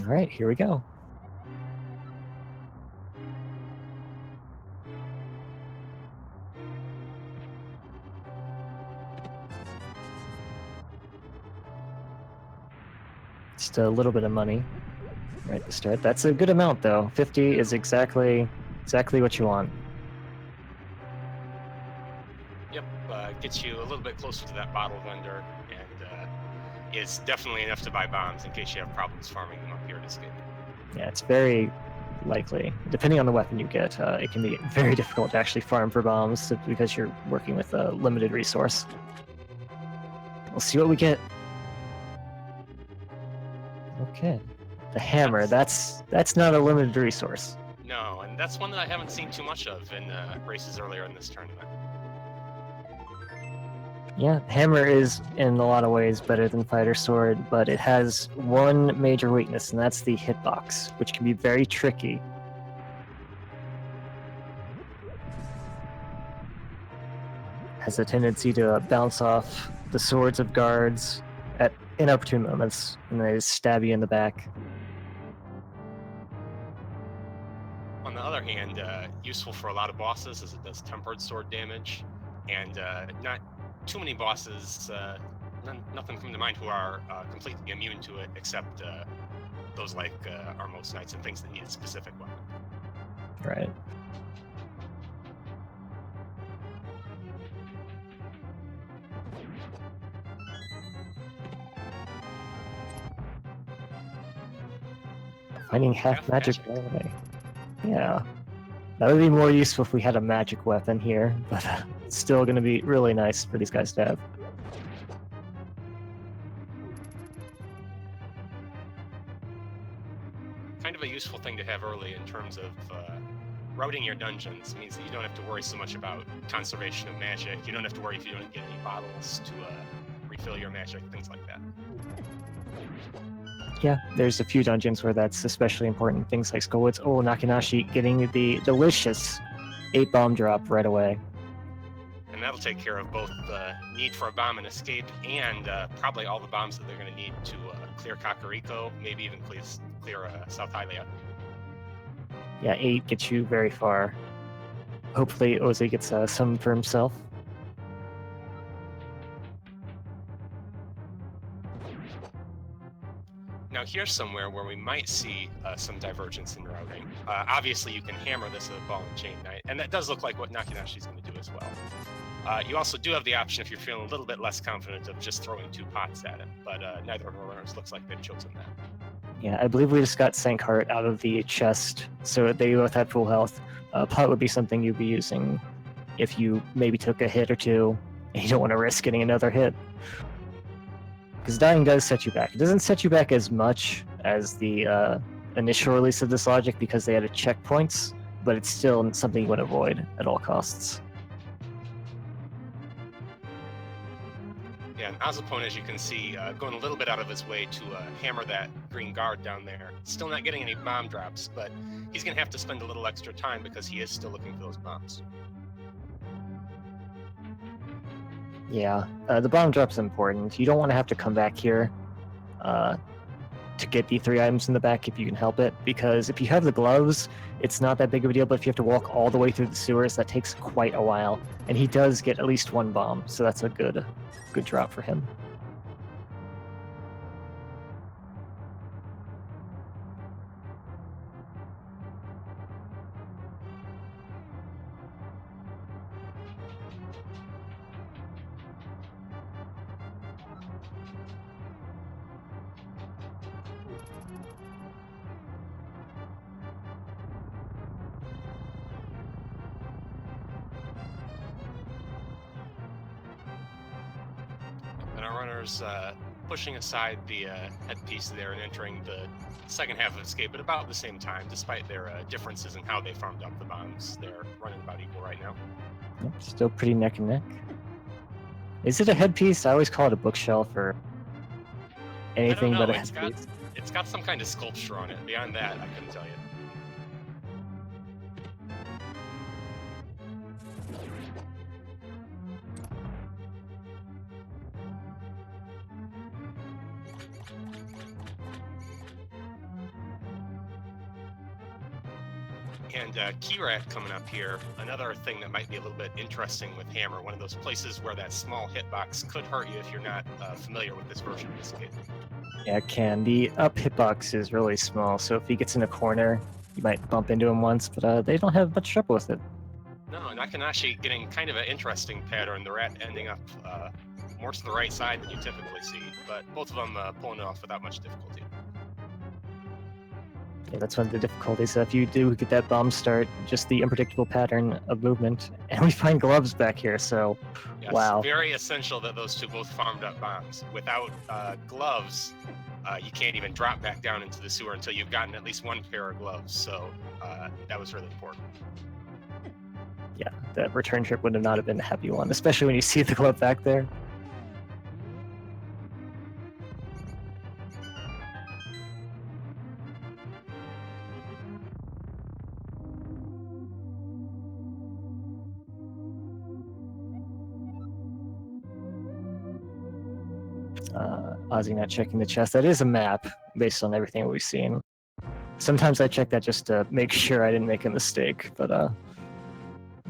All right, here we go. Just a little bit of money right to start. That's a good amount, though. 50 is exactly what you want. Yep, gets you a little bit closer to that bottle vendor, and is definitely enough to buy bombs in case you have problems farming them up here at Escape. Yeah, it's very likely. Depending on the weapon you get, it can be very difficult to actually farm for bombs because you're working with a limited resource. We'll see what we get. Okay. The hammer, that's not a limited resource. No, and that's one that I haven't seen too much of in races earlier in this tournament. Yeah, hammer is in a lot of ways better than fighter sword, but it has one major weakness, and that's the hitbox, which can be very tricky. Has a tendency to bounce off the swords of guards at inopportune moments, and they stab you in the back. On the other hand, useful for a lot of bosses as it does tempered sword damage, and not too many bosses, nothing come to mind who are completely immune to it, except those like Armos Knights and things that need a specific weapon. Right. Finding half magic anyway. Yeah. That would be more useful if we had a magic weapon here, but it's still going to be really nice for these guys to have. Kind of a useful thing to have early in terms of routing your dungeons. It means that you don't have to worry so much about conservation of magic. You don't have to worry if you don't get any bottles to refill your magic, things like that. Yeah, there's a few dungeons where that's especially important. Things like Skullwoods. Oh, Nakenashi getting the delicious 8 bomb drop right away. And that'll take care of both the need for a bomb and escape, and probably all the bombs that they're going to need to clear Kakariko, maybe even clear South Hylia. Yeah, 8 gets you very far. Hopefully Ozi gets some for himself. Now here's somewhere where we might see some divergence in routing. Obviously you can hammer this with a ball and chain knight, and that does look like what Nakenashi is going to do as well. You also do have the option, if you're feeling a little bit less confident, of just throwing 2 pots at him, but neither of our runners looks like they've chosen that. Yeah, I believe we just got Sankheart out of the chest, so they both had full health. Pot would be something you'd be using if you maybe took a hit or two, and you don't want to risk getting another hit. Because dying does set you back. It doesn't set you back as much as the initial release of this logic because they added checkpoints, but it's still something you want to avoid at all costs. Yeah, and ozipone, as you can see, going a little bit out of his way to hammer that green guard down there. Still not getting any bomb drops, but he's going to have to spend a little extra time because he is still looking for those bombs. Yeah, the bomb drop's important. You don't want to have to come back here to get the 3 items in the back if you can help it, because if you have the gloves, it's not that big of a deal, but if you have to walk all the way through the sewers, that takes quite a while, and he does get at least 1 bomb, so that's a good drop for him. And our runners pushing aside the headpiece there and entering the second half of Escape at about the same time, despite their differences in how they farmed up the bombs. They're running about equal right now. Yep, still pretty neck and neck. Is it a headpiece? I always call it a bookshelf or anything but a headpiece. It's got some kind of sculpture on it. Beyond that, I couldn't tell you. And Key Rat coming up here, another thing that might be a little bit interesting with Hammer, one of those places where that small hitbox could hurt you if you're not familiar with this version of this kid. Yeah, it can. The up hitbox is really small, so if he gets in a corner, you might bump into him once, but they don't have much trouble with it. No, Nakenashi getting kind of an interesting pattern, the rat ending up more to the right side than you typically see, but both of them pulling it off without much difficulty. Yeah, that's one of the difficulties. If you do get that bomb start, just the unpredictable pattern of movement. And we find gloves back here, so Yes, wow. Very essential that those two both farmed up bombs. Without gloves, you can't even drop back down into the sewer until you've gotten at least one pair of gloves, so that was really important. Yeah, that return trip would not have been a happy one, especially when you see the glove back there. Ozzy not checking the chest. That is a map based on everything we've seen. Sometimes I check that just to make sure I didn't make a mistake, but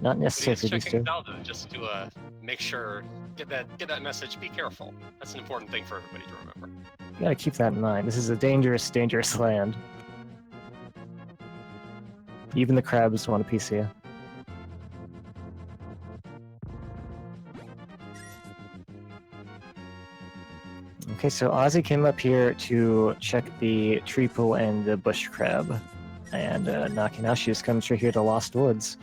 not necessary for these checking two. Zelda just to make sure, get that message. Be careful. That's an important thing for everybody to remember. You gotta keep that in mind. This is a dangerous, dangerous land. Even the crabs want a piece of you. Okay, so Ozzy came up here to check the treeple and the bush crab, and Nakenashi is coming straight here to Lost Woods.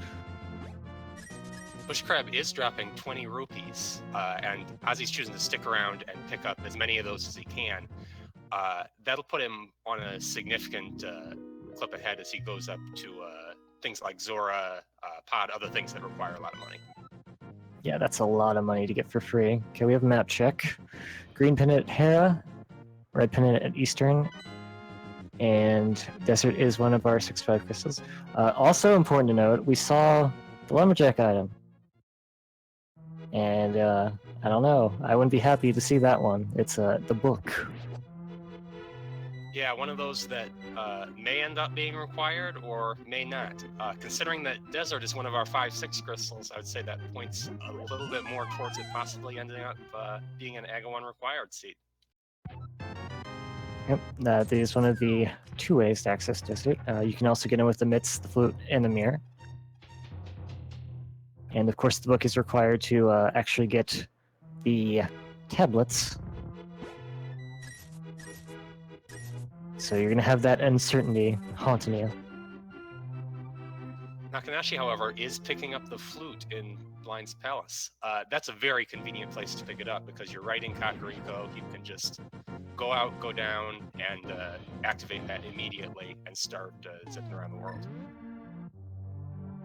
Bush Crab is dropping 20 rupees, and Ozzy's choosing to stick around and pick up as many of those as he can. That'll put him on a significant clip ahead as he goes up to things like Zora, Pod, other things that require a lot of money. Yeah, that's a lot of money to get for free. Okay, we have a map check. Green pin at Hera, red pin at Eastern, and Desert is one of our 6-5 crystals. Also important to note, we saw the Lumberjack item. And I don't know, I wouldn't be happy to see that one. It's the book. Yeah, one of those that may end up being required or may not. Considering that Desert is one of our 5-6 crystals, I would say that points a little bit more towards it possibly ending up being an AGA 1 required seat. Yep, that is one of the 2 ways to access Desert. You can also get in with the mitts, the flute, and the mirror. And of course, the book is required to actually get the tablets. So you're going to have that uncertainty haunting you. Nakenashi, however, is picking up the flute in Blind's Palace. That's a very convenient place to pick it up because you're right in Kakariko. You can just go out, go down, and activate that immediately and start zipping around the world.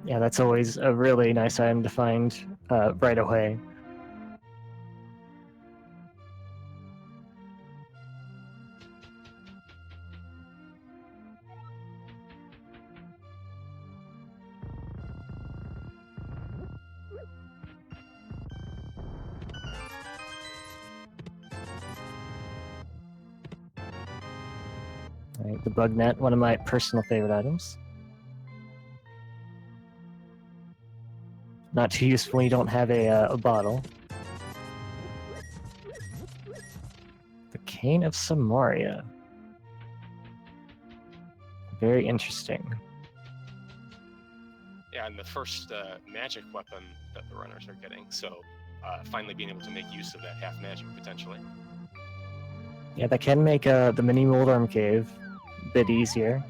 Yeah, that's always a really nice item to find right away. All right, the bug net, one of my personal favorite items. Not too useful when you don't have a bottle. The Cane of Samaria. Very interesting. Yeah, and the first magic weapon that the runners are getting, so finally being able to make use of that half magic potentially. Yeah, that can make the mini Moldarm Cave a bit easier.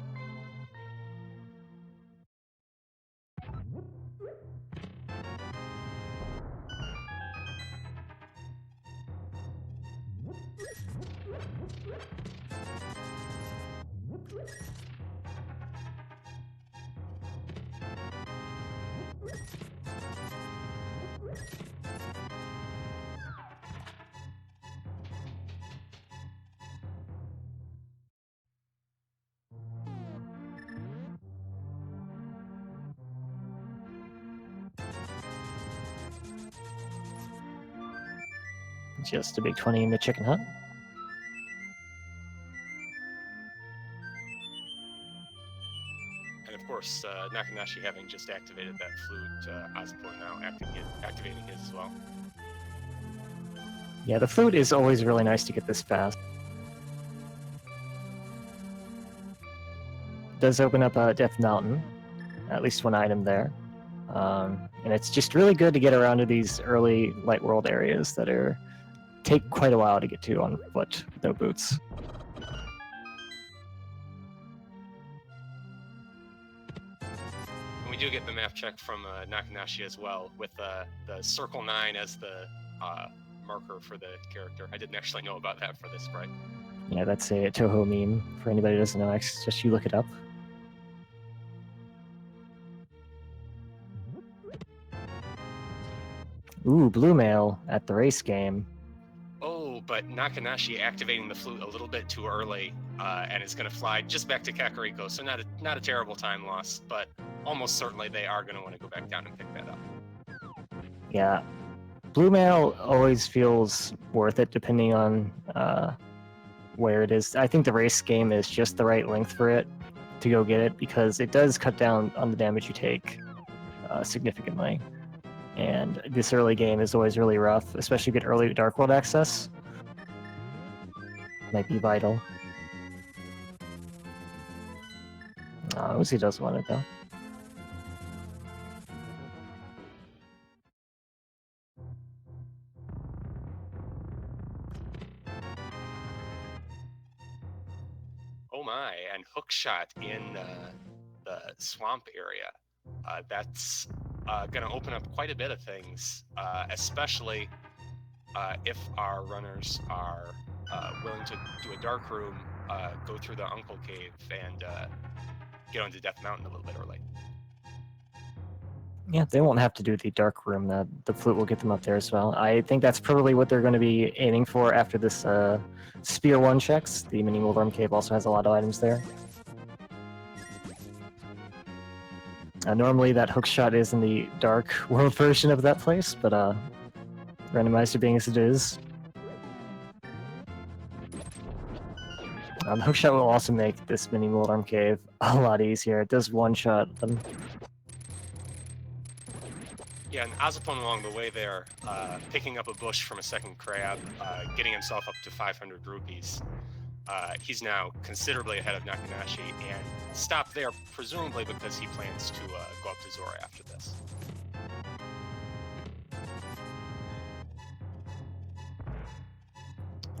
Just a big 20 in the chicken hut. And of course, Nakenashi having just activated that flute, ozipone now activating his as well. Yeah, the flute is always really nice to get this fast. It does open up Death Mountain, at least one item there. And it's just really good to get around to these early light world areas that take quite a while to get to on foot with no boots. And we do get the map check from Nakenashi as well, with the circle 9 as the marker for the character. I didn't actually know about that for this sprite. Yeah, that's a Toho meme. For anybody who doesn't know, just you look it up. Ooh, blue mail at the race game. Oh, but Nakenashi activating the flute a little bit too early, and is going to fly just back to Kakariko. So not a terrible time loss, but almost certainly they are going to want to go back down and pick that up. Yeah, blue mail always feels worth it depending on where it is. I think the race game is just the right length for it to go get it, because it does cut down on the damage you take significantly. And this early game is always really rough, especially if you get early Dark World access. Might be vital. Uzi does want it though. Oh my, and hookshot in the swamp area. That's going to open up quite a bit of things, especially if our runners are willing to do a dark room, go through the Uncle Cave, and get onto Death Mountain a little bit early. Yeah, they won't have to do the dark room. The flute will get them up there as well. I think that's probably what they're going to be aiming for after this Spear 1 checks. The Mini Moldorm Cave also has a lot of items there. Normally that hookshot is in the dark world version of that place, but Randomizer being as it is. The hookshot will also make this Mini Moldorm Cave a lot easier. It does one-shot them. Yeah, and ozipone along the way there, picking up a bush from a second crab, getting himself up to 500 rupees. He's now considerably ahead of Nakenashi, and stopped there presumably because he plans to go up to Zora after this.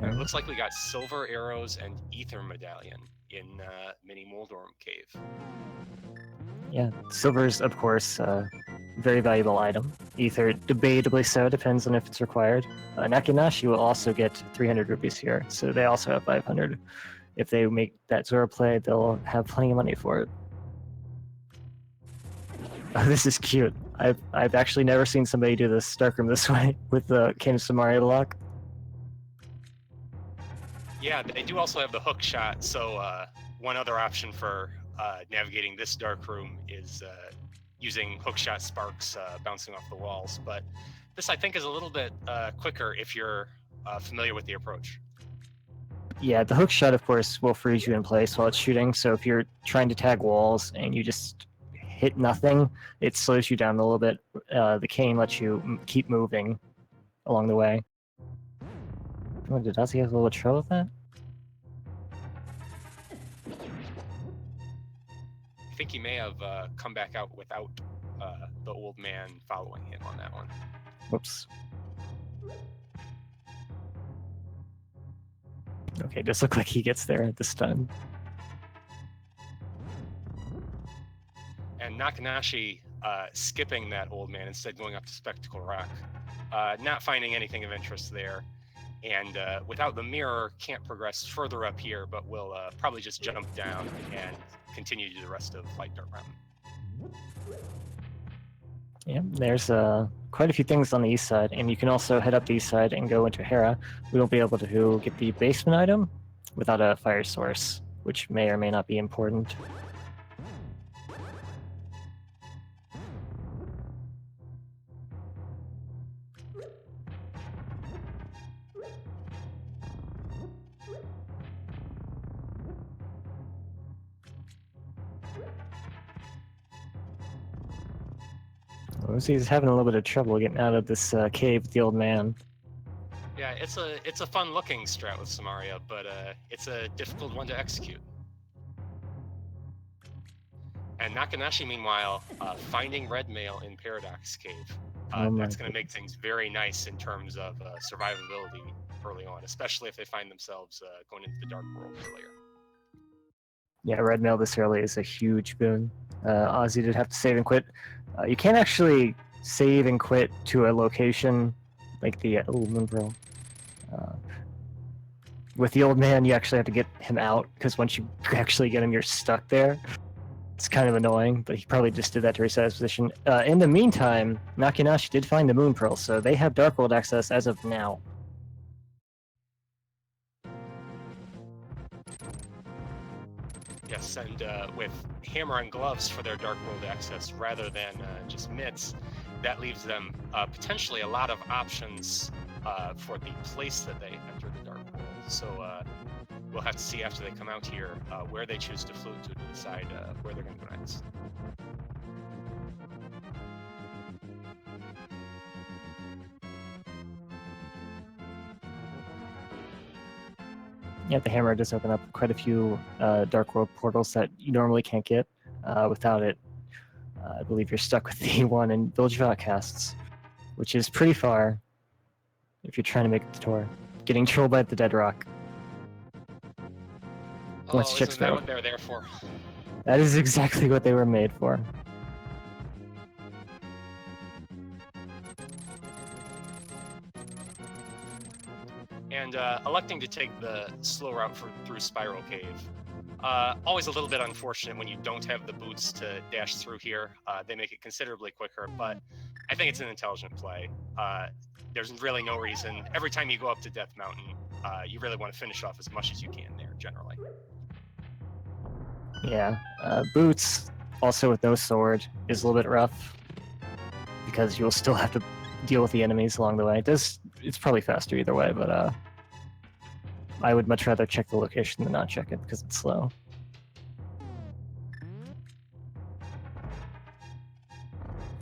It looks like we got silver arrows and ether medallion in Mini Moldorm Cave. Yeah, silver's, of course, very valuable item. Ether, debatably so, depends on if it's required. Nakenashi will also get 300 rupees here, so they also have 500. If they make that Zora play, they'll have plenty of money for it. Oh, this is cute. I've actually never seen somebody do this Darkroom this way with the Cane of Samaria block. Yeah, they do also have the hook shot, so one other option for navigating this dark room is using hookshot sparks bouncing off the walls. But this, I think, is a little bit quicker if you're familiar with the approach. Yeah, the hookshot, of course, will freeze you in place while it's shooting, so if you're trying to tag walls and you just hit nothing, it slows you down a little bit. The cane lets you keep moving along the way. Oh, does he have a little trouble with that? I think he may have come back out without the old man following him on that one. Whoops. Okay, does look like he gets there at this time. And Nakenashi skipping that old man, instead going up to Spectacle Rock, not finding anything of interest there. And without the mirror, can't progress further up here, but will probably just jump down and continue to do the rest of Light Dark Mountain. Yeah, there's quite a few things on the east side, and you can also head up the east side and go into Hera. We won't be able to get the basement item without a fire source, which may or may not be important. Ozzy's having a little bit of trouble getting out of this cave with the old man. Yeah, it's a fun-looking strat with Samaria, but it's a difficult one to execute. And Nakenashi, meanwhile, finding red mail in Paradox Cave. That's going to make things very nice in terms of survivability early on, especially if they find themselves going into the Dark World earlier. Yeah, red mail this early is a huge boon. Ozzy did have to save and quit. You can't actually save and quit to a location like the Moonpearl. With the old man, you actually have to get him out, because once you actually get him, you're stuck there. It's kind of annoying, but he probably just did that to reset his position. In the meantime, Nakenashi did find the Moonpearl, so they have Dark World access as of now. Yes, and with hammer and gloves for their Dark World access rather than just mitts, that leaves them potentially a lot of options for the place that they enter the Dark World. So we'll have to see after they come out here where they choose to float to decide where they're going to go next. Yeah, the hammer does open up quite a few Dark World portals that you normally can't get. Without it, I believe you're stuck with the one in Village of Outcasts, which is pretty far if you're trying to make the tour. Getting trolled by the Dead Rock. Oh, isn't that what they're there for? That is exactly what they were made for. And electing to take the slow route through Spiral Cave. Always a little bit unfortunate when you don't have the boots to dash through here. They make it considerably quicker, but I think it's an intelligent play. There's really no reason. Every time you go up to Death Mountain, you really want to finish off as much as you can there, generally. Yeah, boots, also with no sword, is a little bit rough, because you'll still have to deal with the enemies along the way. It's probably faster either way, but I would much rather check the location than not check it, because it's slow.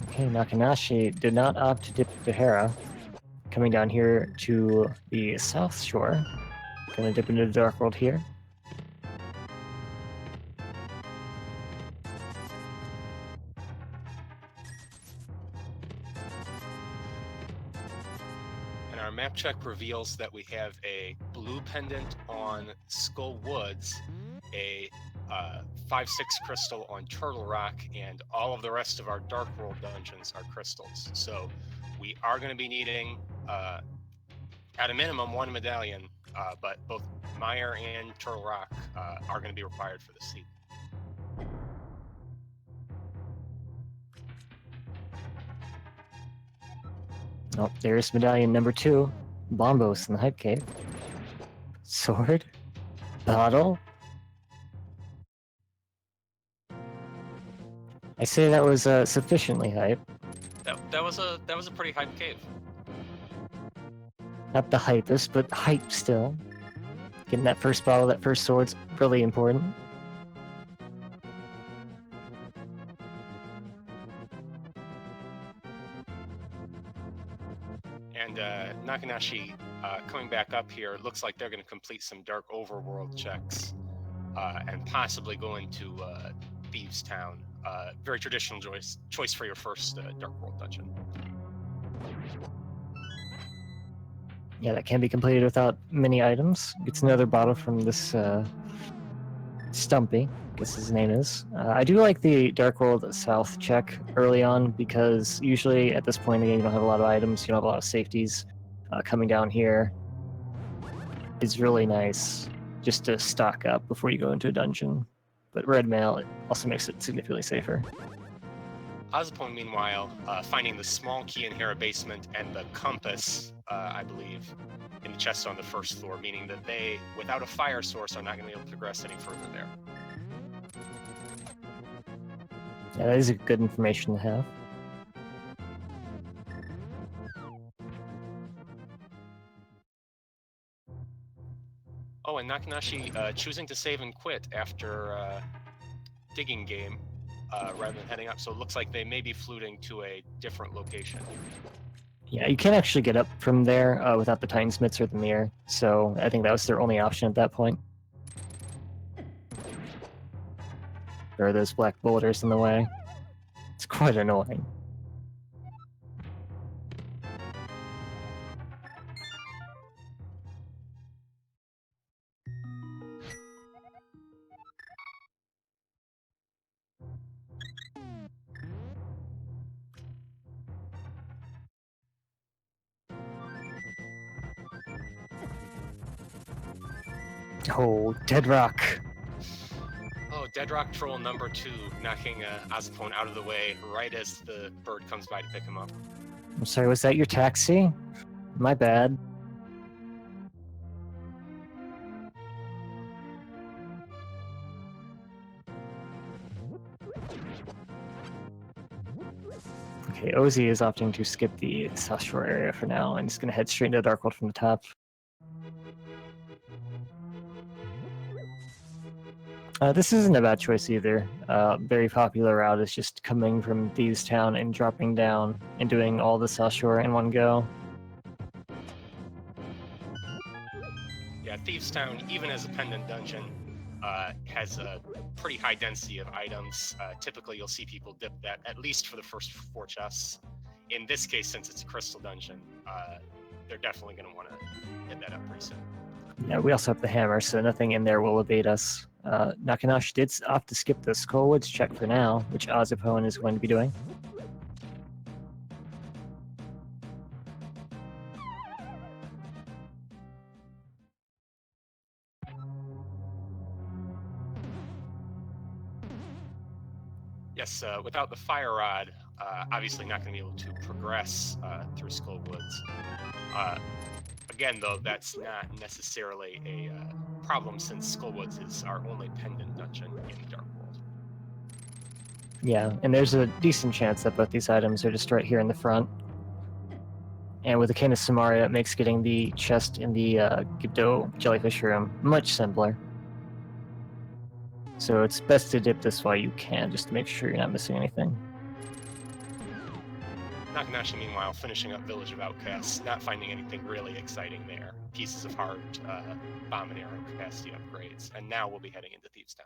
Okay, Nakenashi did not opt to dip to Hera. Coming down here to the south shore. Gonna dip into the Dark World here. And our map check reveals that we have a blue pendant on Skull Woods, a 5-6 crystal on Turtle Rock, and all of the rest of our Dark World dungeons are crystals. So we are going to be needing, at a minimum, one medallion, but both Mire and Turtle Rock are going to be required for the seat. Oh, there's medallion number 2. Bombos in the Hype Cave. Sword. Bottle. I say that was sufficiently hype. That was a pretty hype cave. Not the hypest, but hype still. Getting that first bottle, that first sword's really important. And Nakenashi coming back up here, looks like they're going to complete some Dark Overworld checks and possibly go into Thieves Town. Very traditional choice for your first Dark World dungeon. Yeah, that can be completed without many items. Gets another bottle from this Stumpy, I guess his name is. I do like the Dark World South check early on, because usually at this point in the game you don't have a lot of items, you don't have a lot of safeties. Coming down here is really nice just to stock up before you go into a dungeon. But red mail also makes it significantly safer. Ozipone, meanwhile, finding the small key in Hera basement and the compass, I believe, in the chest on the first floor, meaning that they, without a fire source, are not going to be able to progress any further there. Yeah, that is good information to have. Oh, and Nakenashi choosing to save and quit after digging game. rather than heading up. So it looks like they may be fluting to a different location. Yeah, you can't actually get up from there without the Titans or the mirror, so I think that was their only option at that point. There are those black boulders in the way. It's quite annoying. Oh, Dead Rock! Oh, Dead Rock Troll number 2, knocking ozipone out of the way right as the bird comes by to pick him up. I'm sorry, was that your taxi? My bad. Okay, Ozzy is opting to skip the South Shore area for now, and he's going to head straight into Dark World from the top. This isn't a bad choice either. Very popular route is just coming from Thieves Town and dropping down and doing all the South Shore in one go. Yeah, Thieves Town, even as a pendant dungeon, has a pretty high density of items. Typically, you'll see people dip that at least for the first 4 chests. In this case, since it's a crystal dungeon, they're definitely going to want to hit that up pretty soon. Yeah, we also have the hammer, so nothing in there will evade us. Nakenashi did opt to skip the Skullwoods check for now, which ozipone is going to be doing. Yes, without the fire rod, obviously not going to be able to progress through Skullwoods. Again, though, that's not necessarily a problem since Skullwoods is our only pendant dungeon in the Dark World. Yeah, and there's a decent chance that both these items are just right here in the front. And with the Cane of Samaria, it makes getting the chest in the Gibdo Jellyfish Room much simpler. So it's best to dip this while you can, just to make sure you're not missing anything. Nakenashi, meanwhile, finishing up Village of Outcasts, not finding anything really exciting there. Pieces of heart, bomb and arrow capacity upgrades, and now we'll be heading into Thieves Town.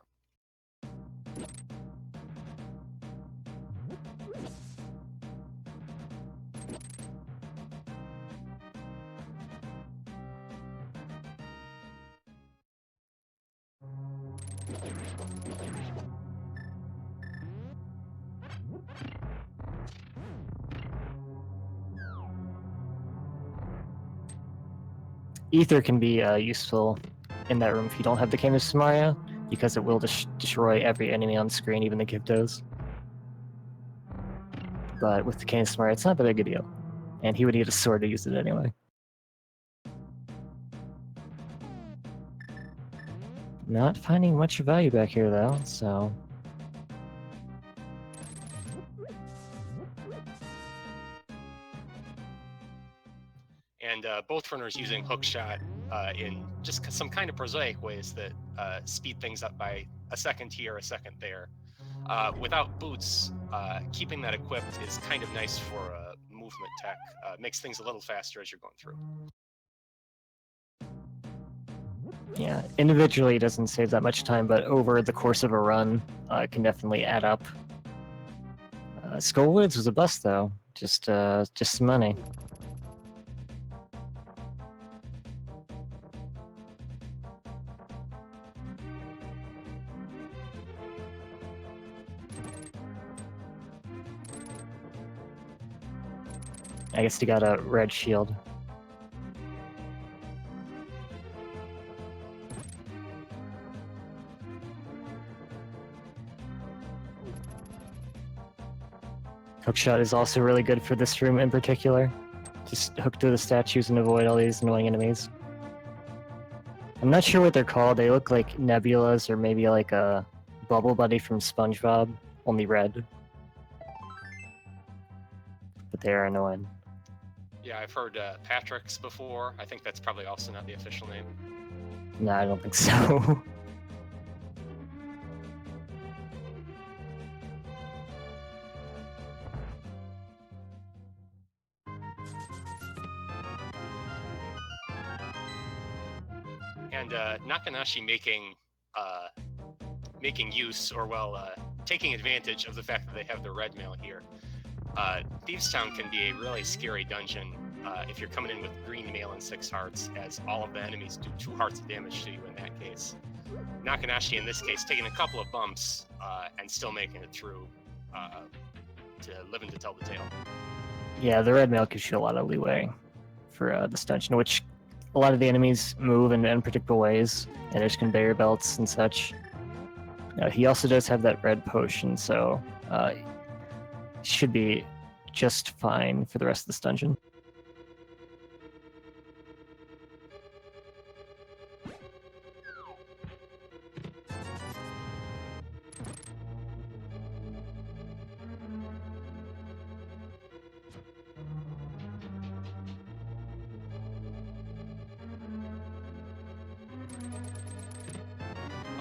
Ether can be useful in that room if you don't have the Cane of Samaria, because it will destroy every enemy on screen, even the Gibdos. But with the Cane of Samaria, it's not that big a deal. And he would need a sword to use it anyway. Not finding much value back here, though, so... And both runners using hookshot in just some kind of prosaic ways that speed things up by a second here, a second there. Without boots, keeping that equipped is kind of nice for movement tech. Makes things a little faster as you're going through. Yeah, individually it doesn't save that much time, but over the course of a run, it can definitely add up. Skullwoods was a bust, though. Just some money. I guess he got a red shield. Hookshot is also really good for this room in particular. Just hook to the statues and avoid all these annoying enemies. I'm not sure what they're called. They look like nebulas or maybe like a Bubble Buddy from SpongeBob, only red. But they are annoying. Yeah, I've heard Patrick's before. I think that's probably also not the official name. No, I don't think so. And Nakenashi making use, or taking advantage of the fact that they have the red mail here. Thieves Town can be a really scary dungeon if you're coming in with green mail and 6 hearts, as all of the enemies do 2 hearts of damage to you in that case. Nakenashi, in this case, taking a couple of bumps and still making it through to live and to tell the tale. Yeah, the red mail gives you a lot of leeway for this dungeon, which a lot of the enemies move in unpredictable ways, and there's conveyor belts and such. He also does have that red potion, so should be just fine for the rest of this dungeon.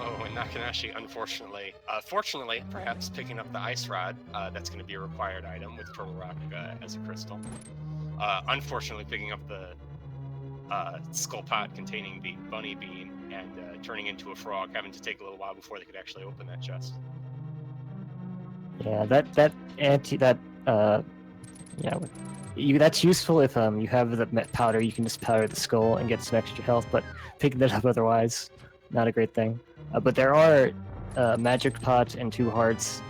Oh, and Nakenashi, unfortunately, fortunately, perhaps picking up the ice rod, that's going to be a required item with Turtle Rock as a crystal. Unfortunately, picking up the skull pot containing the bunny bean and turning into a frog, having to take a little while before they could actually open that chest. Yeah, that's useful if you have the powder. You can just powder the skull and get some extra health, but picking that up otherwise, not a great thing. But there are magic pot and 2 hearts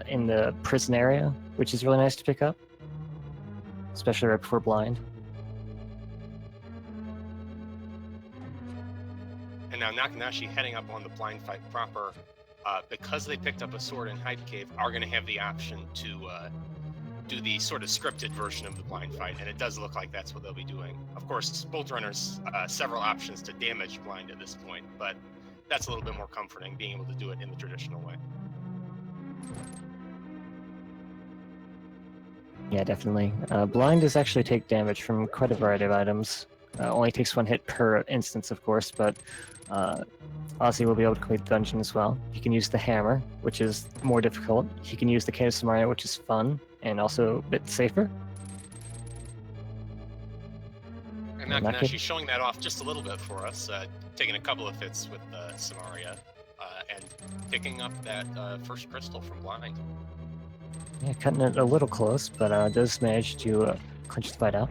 in the prison area, which is really nice to pick up, especially right before blind. And now Nakenashi heading up on the blind fight proper, because they picked up a sword in Hyde Cave, are going to have the option to do the sort of scripted version of the blind fight, and it does look like that's what they'll be doing. Of course, both runners several options to damage blind at this point, but that's a little bit more comforting, being able to do it in the traditional way. Yeah, definitely. Blind does actually take damage from quite a variety of items. Only takes 1 hit per instance, of course, but Ozzy will be able to complete the dungeon as well. He can use the hammer, which is more difficult. He can use the Cane of Samaria, which is fun, and also a bit safer. And Nakenashi showing that off just a little bit for us, taking a couple of hits with Samaria, and picking up that first crystal from blind. Yeah, cutting it a little close, but does manage to clinch the fight out.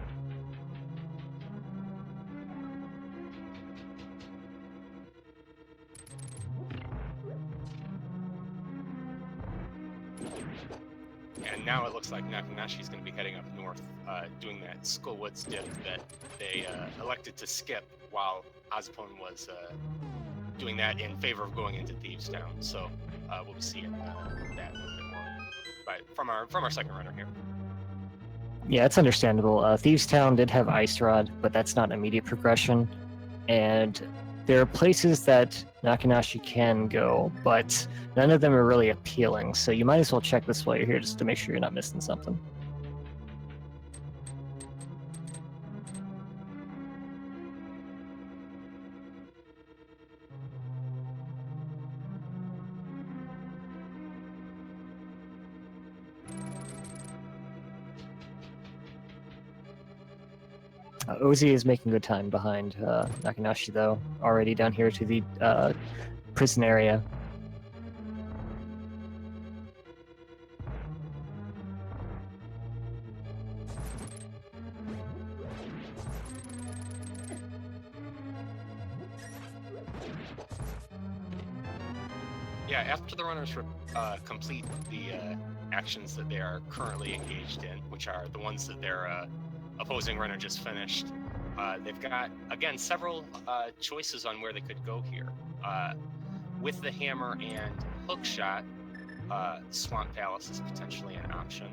And now it looks like Nakenashi is going to be heading up north, doing that Skullwoods dip that they elected to skip while ozipone was doing that in favor of going into Thieves Town. So we'll be seeing that a little bit more from our second runner here. Yeah, it's understandable. Thieves Town did have Ice Rod, but that's not immediate progression. And there are places that Nakenashi can go, but none of them are really appealing, so you might as well check this while you're here just to make sure you're not missing something. Ozi is making good time behind Nakenashi, though, already down here to the prison area. Yeah, after the runners complete the actions that they are currently engaged in, which are the ones that their opposing runner just finished, they've got, again, several choices on where they could go here. With the hammer and hook shot, Swamp Palace is potentially an option.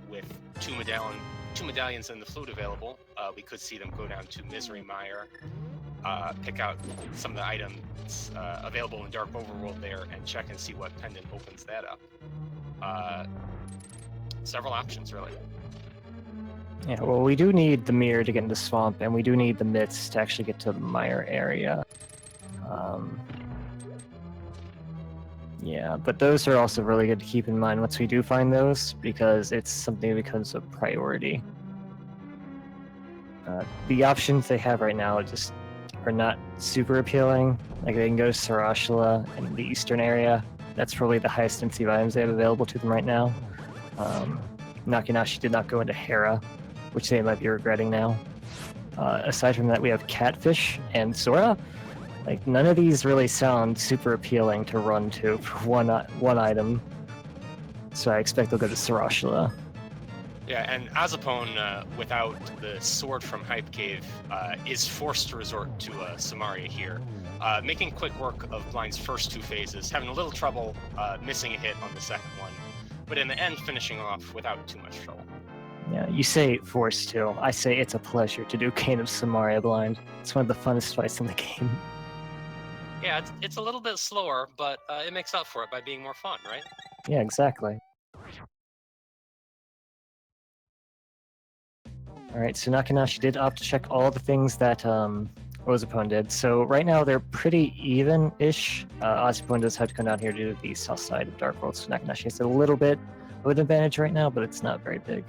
With two medallions and the flute available, we could see them go down to Misery Mire, pick out some of the items available in Dark Overworld there, and check and see what pendant opens that up. Several options, really. Yeah, well, we do need the mirror to get into Swamp, and we do need the myths to actually get to the Mire area. Yeah, but those are also really good to keep in mind once we do find those, because it's something that becomes a priority. The options they have right now just are not super appealing. Like they can go to Sarashila in the eastern area. That's probably the highest density of items they have available to them right now. Nakenashi did not go into Hera, which they might be regretting now. Aside from that, we have Catfish and Sora. Like none of these really sound super appealing to run to for one item. So I expect they'll go to Sarashila. Yeah, and ozipone, without the sword from Hype Cave, is forced to resort to Samaria here, making quick work of Blind's first 2 phases, having a little trouble missing a hit on the second one, but in the end finishing off without too much trouble. Yeah, you say forced to. I say it's a pleasure to do Kane of Samaria Blind. It's one of the funnest fights in the game. Yeah, it's a little bit slower, but it makes up for it by being more fun, right? Yeah, exactly. Alright, so Nakenashi did opt to check all the things that ozipone did. So right now they're pretty even-ish. Ozipone does have to come down here to the south side of Dark World, so Nakenashi has a little bit of an advantage right now, but it's not very big.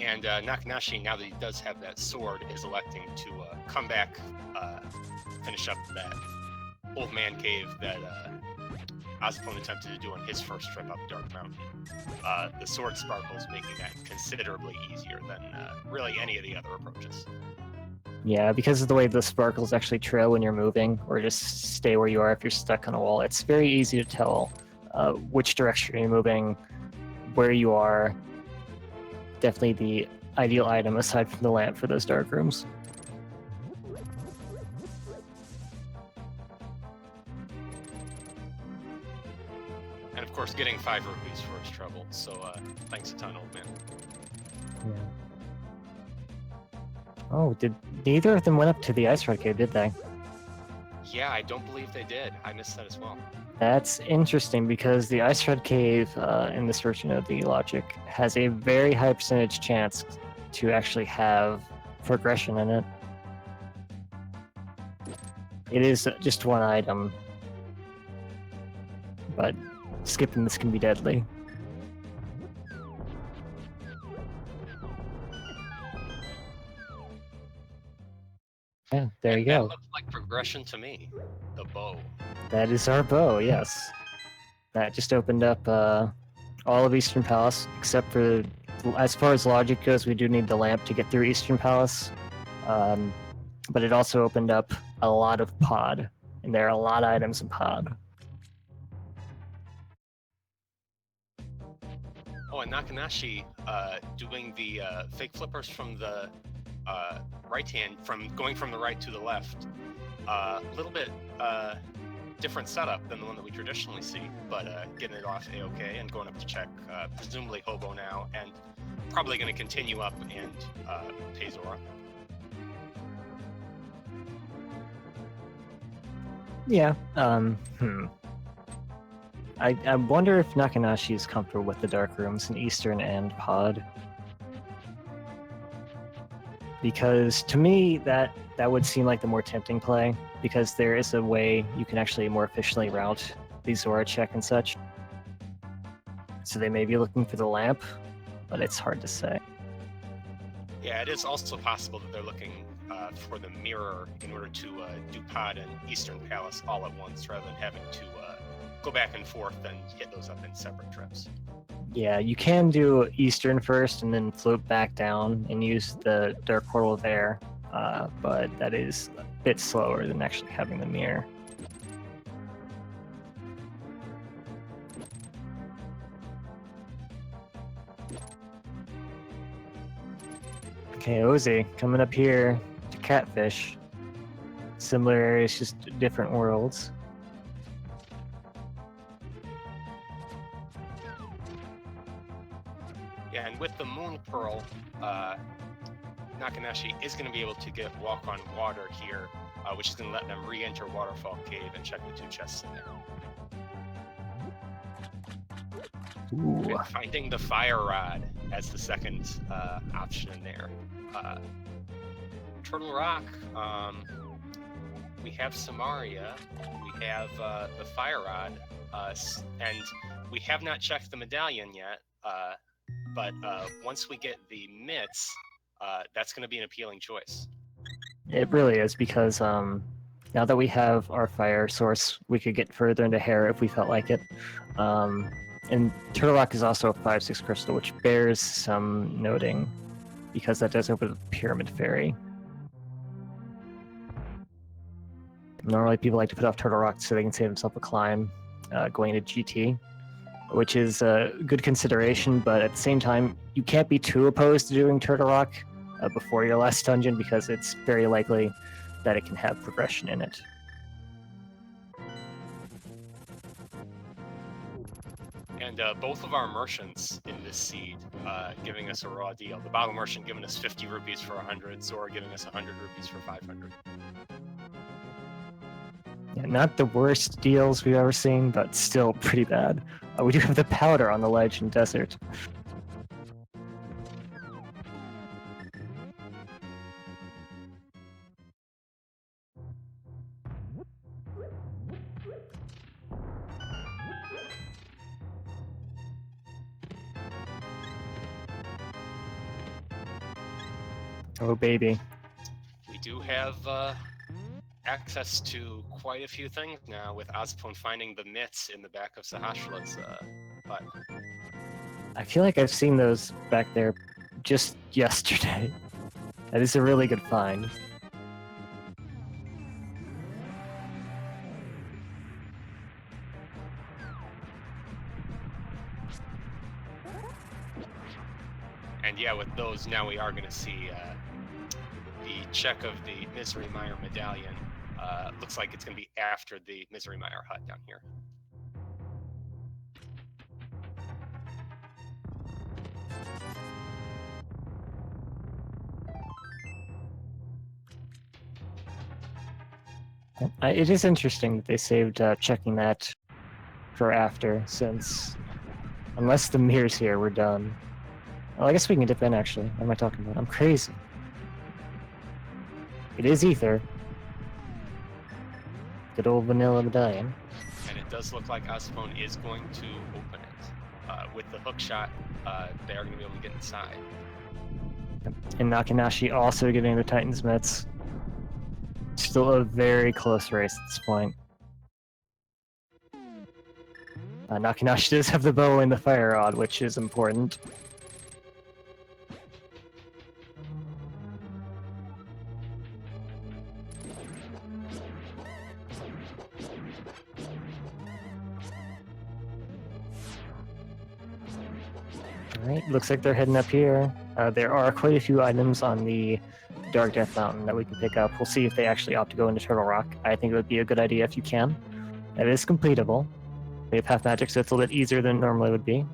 And Nakenashi, now that he does have that sword, is electing to come back, finish up that old man cave that ozipone attempted to do on his first trip up Dark Mountain. The sword sparkles making that considerably easier than really any of the other approaches. Yeah, because of the way the sparkles actually trail when you're moving, or just stay where you are if you're stuck on a wall, it's very easy to tell which direction you're moving, where you are. Definitely the ideal item aside from the lamp for those dark rooms. And of course, getting 5 rupees for his trouble. So thanks a ton, old man. Yeah. Oh, did neither of them went up to the Ice Rod Cave, did they? Yeah, I don't believe they did. I missed that as well. That's interesting because the Ice Rod Cave in this version of the logic has a very high percentage chance to actually have progression in it. It is just one item, but skipping this can be deadly. Yeah, there you go. That looks like progression to me. The bow. That is our bow, yes. That just opened up all of Eastern Palace, except for, as far as logic goes, we do need the lamp to get through Eastern Palace. But it also opened up a lot of pod, and there are a lot of items in pod. Oh, and Nakenashi doing the fake flippers from the right hand, going from the right to the left. A little bit different setup than the one that we traditionally see, but getting it off A-OK and going up to check presumably Hobo now, and probably going to continue up and pay Zora. Yeah, I wonder if Nakenashi is comfortable with the dark rooms in Eastern and Pod. Because to me, that would seem like the more tempting play, because there is a way you can actually more efficiently route the Zora check and such. So they may be looking for the lamp, but it's hard to say. Yeah, it is also possible that they're looking for the mirror in order to do Pod and Eastern Palace all at once, rather than having to go back and forth and hit those up in separate trips. Yeah, you can do Eastern first and then float back down and use the Dark Portal there, but that is a bit slower than actually having the mirror. Okay, Ozzy, coming up here to Catfish. Similar areas, just different worlds. Yeah, and with the Moon Pearl, Nakenashi is going to be able to get Walk on Water here, which is going to let them re-enter Waterfall Cave and check the 2 chests in there. Ooh. And finding the Fire Rod as the second option in there. Turtle Rock, we have Samaria, we have the Fire Rod, and we have not checked the medallion yet, but once we get the mitts, that's going to be an appealing choice. It really is, because now that we have our fire source, we could get further into hair if we felt like it. And Turtle Rock is also a 5/6 crystal, which bears some noting, because that does open the Pyramid Fairy. Normally people like to put off Turtle Rock so they can save themselves a climb going to GT, which is a good consideration, but at the same time, you can't be too opposed to doing Turtle Rock before your last dungeon, because it's very likely that it can have progression in it. And both of our merchants in this seed giving us a raw deal. The bottle merchant giving us 50 rupees for 100, Zora giving us 100 rupees for 500. Yeah, not the worst deals we've ever seen, but still pretty bad. We do have the powder on the ledge in Desert. Oh, baby. We do have access to quite a few things now, with ozipone finding the mitts in the back of Sahasrala's hut. I feel like I've seen those back there just yesterday. That is a really good find. And yeah, with those, now we are going to see the check of the Misery Mire medallion. Looks like it's going to be after the Misery Mire hut down here. It is interesting that they saved checking that for after, since unless the mirror's here, we're done. Well, I guess we can dip in, actually. What am I talking about? I'm crazy. It is Ether. Good old vanilla medallion. And it does look like ozipone is going to open it. With the hook shot, they are going to be able to get inside. And Nakenashi also getting the Titan's mitts. Still a very close race at this point. Nakenashi does have the bow and the fire rod, which is important. Alright, looks like they're heading up here. There are quite a few items on the Dark Death Mountain that we can pick up. We'll see if they actually opt to go into Turtle Rock. I think it would be a good idea if you can. It is completable. We have half magic, so it's a little bit easier than it normally would be.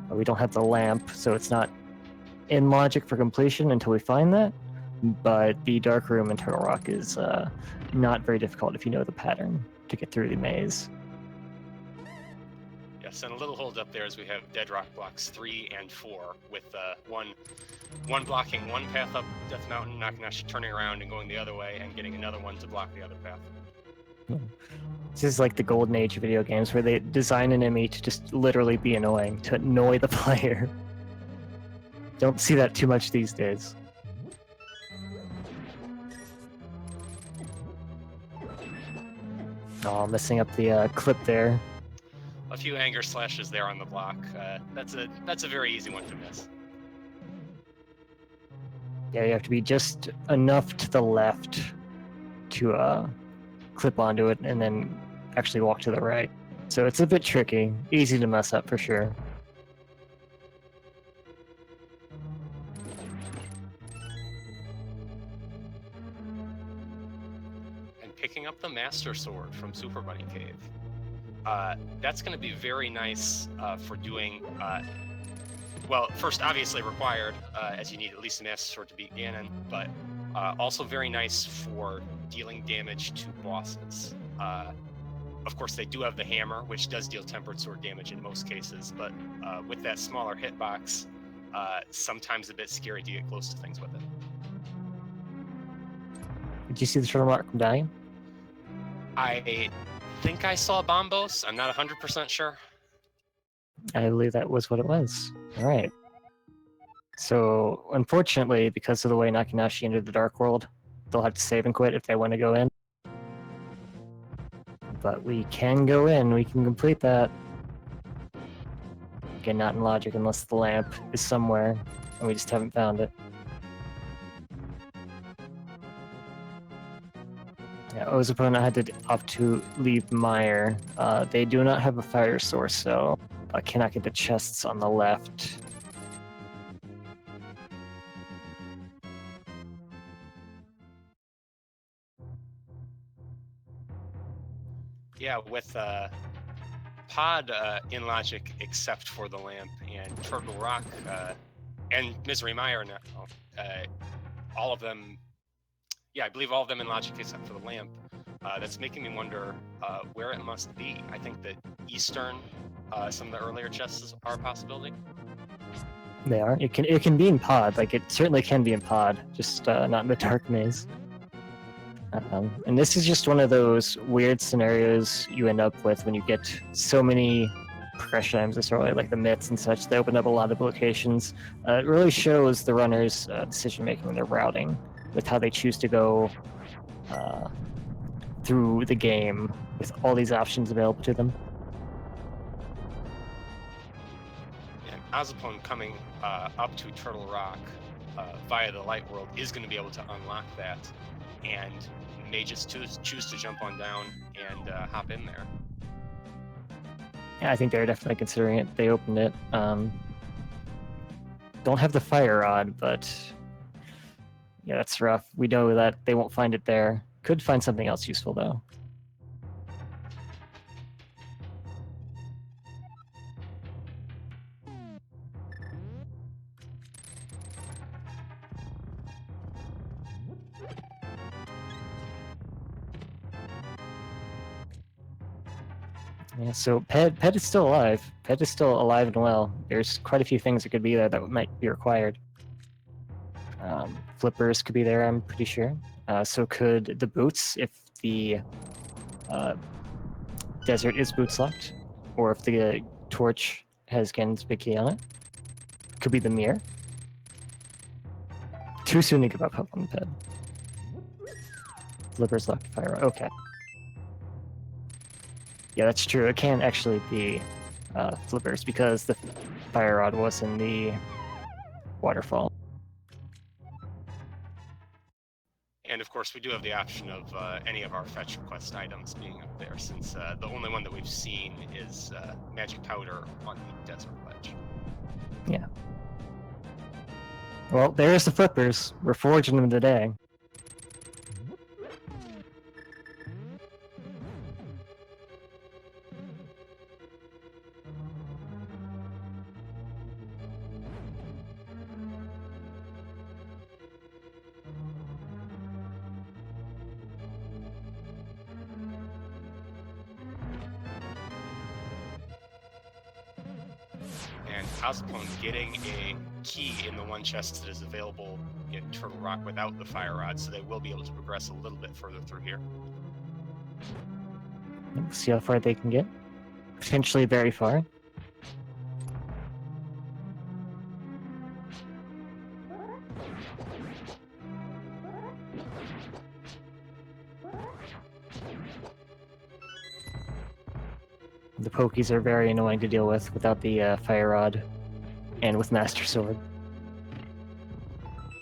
We don't have the lamp, so it's not in logic for completion until we find that. But the Dark Room in Turtle Rock is not very difficult if you know the pattern to get through the maze. Yes, and a little hold up there as we have Dead Rock blocks 3 and 4, with one blocking one path up Death Mountain, Nakenashi turning around and going the other way, and getting another one to block the other path. This is like the golden age of video games, where they design an enemy to just literally be annoying, to annoy the player. Don't see that too much these days. Oh, messing up the clip there. A few anger slashes there on the block. That's a very easy one to miss. Yeah, you have to be just enough to the left to clip onto it, and then actually walk to the right. So it's a bit tricky. Easy to mess up for sure. And picking up the Master Sword from Super Bunny Cave. That's going to be very nice for doing... well, first, obviously required, as you need at least a Master Sword to beat Ganon, but also very nice for dealing damage to bosses. Of course, they do have the hammer, which does deal tempered sword damage in most cases, but with that smaller hitbox, sometimes a bit scary to get close to things with it. Did you see the Turtle Rock medallion? I think I saw Bombos. I'm not 100% sure. I believe that was what it was. All right. So, unfortunately, because of the way Nakenashi entered the Dark World, they'll have to save and quit if they want to go in. But we can go in. We can complete that. Again, not in logic unless the lamp is somewhere, and we just haven't found it. Yeah, ozipone had to opt to leave Mire. They do not have a fire source, so I cannot get the chests on the left. Yeah, with Pod in logic, except for the lamp, and Turtle Rock and Misery Mire now. All of them, yeah, I believe all of them in logic except for the lamp. That's making me wonder where it must be. I think that Eastern, some of the earlier chests are a possibility. They are. It can be in Pod. Like, it certainly can be in Pod, just not in the Dark Maze. And this is just one of those weird scenarios you end up with when you get so many progression items this early, like the myths and such. They open up a lot of locations. It really shows the runners' decision making when they're routing, with how they choose to go through the game with all these options available to them. And ozipone coming up to Turtle Rock via the Light World is going to be able to unlock that, and may just choose to jump on down and hop in there. Yeah, I think they're definitely considering it. They opened it. Don't have the fire rod, but yeah, that's rough. We know that they won't find it there. Could find something else useful, though. Yeah, so Pet is still alive. Pet is still alive and well. There's quite a few things that could be there that might be required. Flippers could be there, I'm pretty sure. So could the boots, if the desert is boots locked, or if the torch has Gen's big key on it. Could be the mirror. Too soon to give up hope on the Pet. Flippers locked fire. Okay. Yeah, that's true. It can actually be flippers because the fire rod was in the waterfall. And of course, we do have the option of any of our fetch request items being up there, since the only one that we've seen is magic powder on the desert ledge. Yeah. Well, there's the flippers. We're forging them today. And ozipone getting a key in the one chest that is available in Turtle Rock without the fire rod, so they will be able to progress a little bit further through here. We'll see how far they can get. Potentially very far. The pokies are very annoying to deal with without the fire rod and with Master Sword.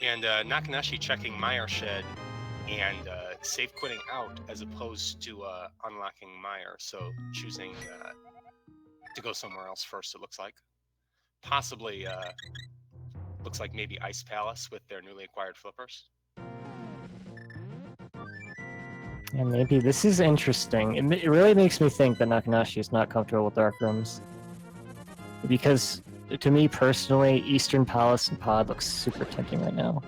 And Nakenashi checking Mire Shed and safe quitting out as opposed to unlocking Mire, so choosing to go somewhere else first, it looks like. Possibly, looks like maybe Ice Palace with their newly acquired flippers. And maybe this is interesting. It really makes me think that Nakenashi is not comfortable with dark rooms. Because, to me personally, Eastern Palace and Pod looks super tempting right now.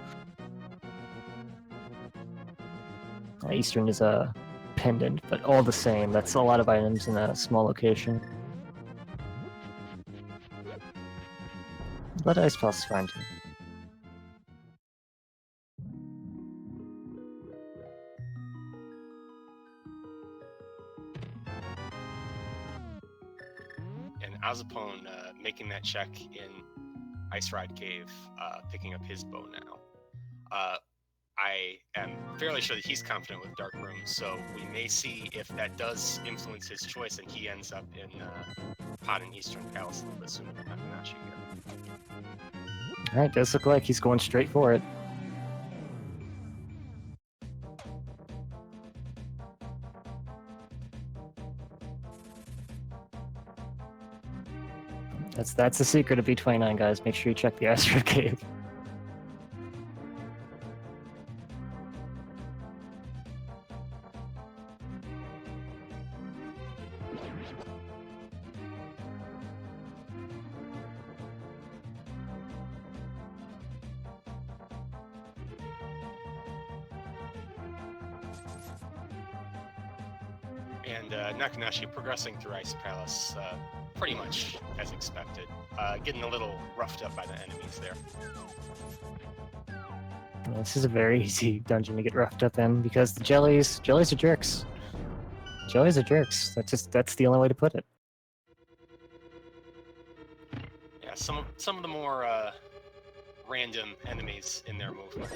Eastern is a pendant, but all the same, that's a lot of items in a small location. But Ice Palace is fine too. Ozipone making that check in Ice Ride Cave, picking up his bow now. I am fairly sure that he's confident with Dark Room, so we may see if that does influence his choice and he ends up in Pod in Eastern Palace a little bit sooner than Nakenashi here. All right, does look like he's going straight for it. That's the secret of B29, guys. Make sure you check the Ice Ride Cave. And Nakenashi progressing through Ice Palace pretty much as expected. Getting a little roughed up by the enemies there. Yeah, this is a very easy dungeon to get roughed up in because the jellies are jerks. Jellies are jerks. That's the only way to put it. Yeah, some of the more random enemies in their movement.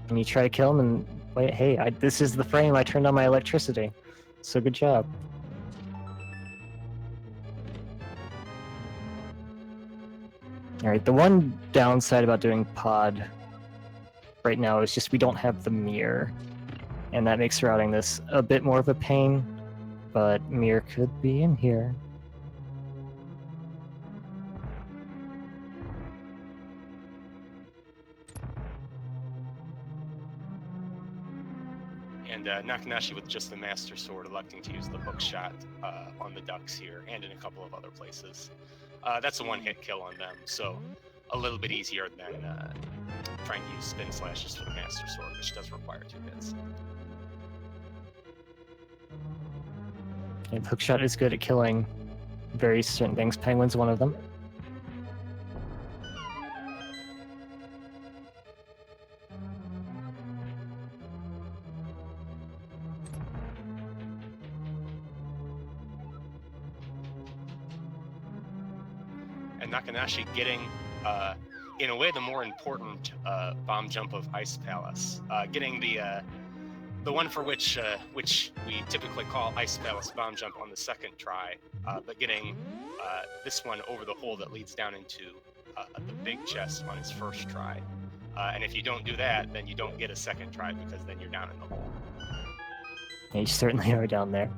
And you try to kill them, and wait, hey, this is the frame. I turned on my electricity, so good job. All right, the one downside about doing pod right now is just we don't have the mirror, and that makes routing this a bit more of a pain, but mirror could be in here. And Nakenashi with just the Master Sword electing to use the hook shot on the ducks here and in a couple of other places. That's a one-hit kill on them, so a little bit easier than trying to use spin slashes for the Master Sword, which does require 2 hits. And hookshot is good at killing very certain things. Penguin's one of them. And Nakenashi getting, in a way, the more important bomb jump of Ice Palace. Getting the one for which we typically call Ice Palace bomb jump on the second try, but getting this one over the hole that leads down into the big chest on his first try. And if you don't do that, then you don't get a second try because then you're down in the hole. Yeah, you certainly are down there.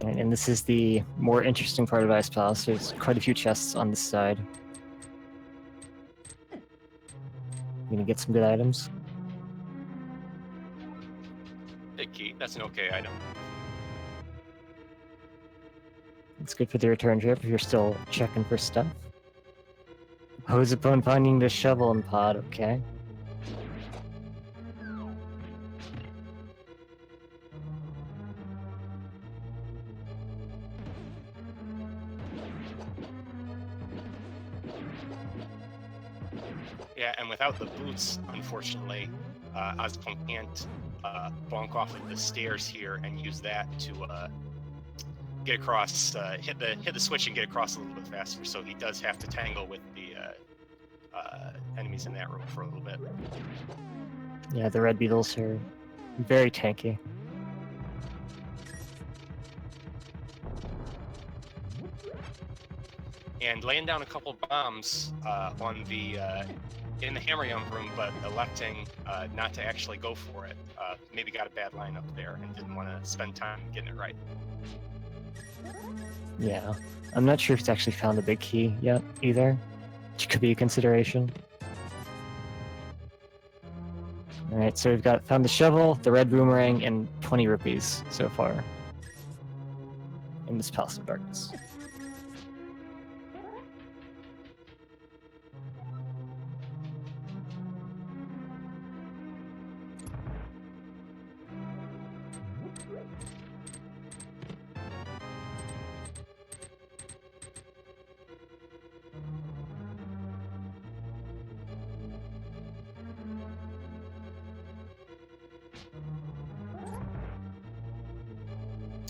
And this is the more interesting part of Ice Palace. There's quite a few chests on this side. You gonna get some good items? Big key, that's an okay item. It's good for the return trip if you're still checking for stuff. Ozipone finding the shovel and pod, okay. Yeah, and without the boots, unfortunately, Ozipone can't bonk off of the stairs here and use that to get across, hit the switch and get across a little bit faster. So he does have to tangle with the enemies in that room for a little bit. Yeah, the red beetles are very tanky. And laying down a couple bombs on the in the Hammer Yum room, but electing not to actually go for it. Maybe got a bad line up there and didn't want to spend time getting it right. Yeah, I'm not sure if it's actually found the big key yet either, which could be a consideration. All right, so we've found the shovel, the red boomerang, and 20 rupees so far in this Palace of Darkness.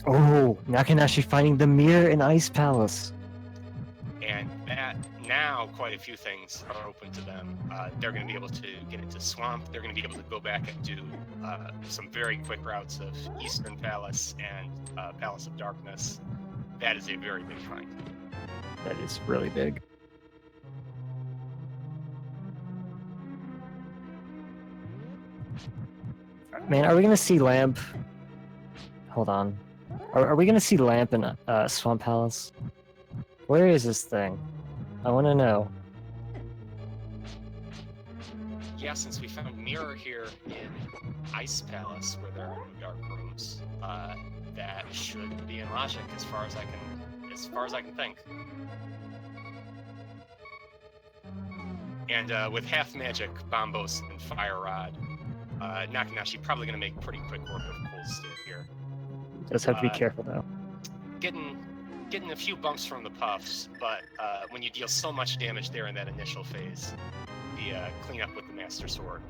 Oh, Nakenashi finding the mirror in Ice Palace. And that now quite a few things are open to them. They're going to be able to get into Swamp. They're going to be able to go back and do some very quick routes of Eastern Palace and Palace of Darkness. That is a very big find. That is really big. Man, are we gonna see Lamp? Hold on. Are we gonna see Lamp in Swamp Palace? Where is this thing? I want to know. Yeah, since we found Mirror here in Ice Palace, where there are no dark rooms, that should be in logic as far as I can think. And with half magic, Bombos, and Fire Rod, Nakenashi probably going to make pretty quick work of Cold Steel here. Just have to be careful though. Getting a few bumps from the puffs, but when you deal so much damage there in that initial phase, the cleanup with the Master Sword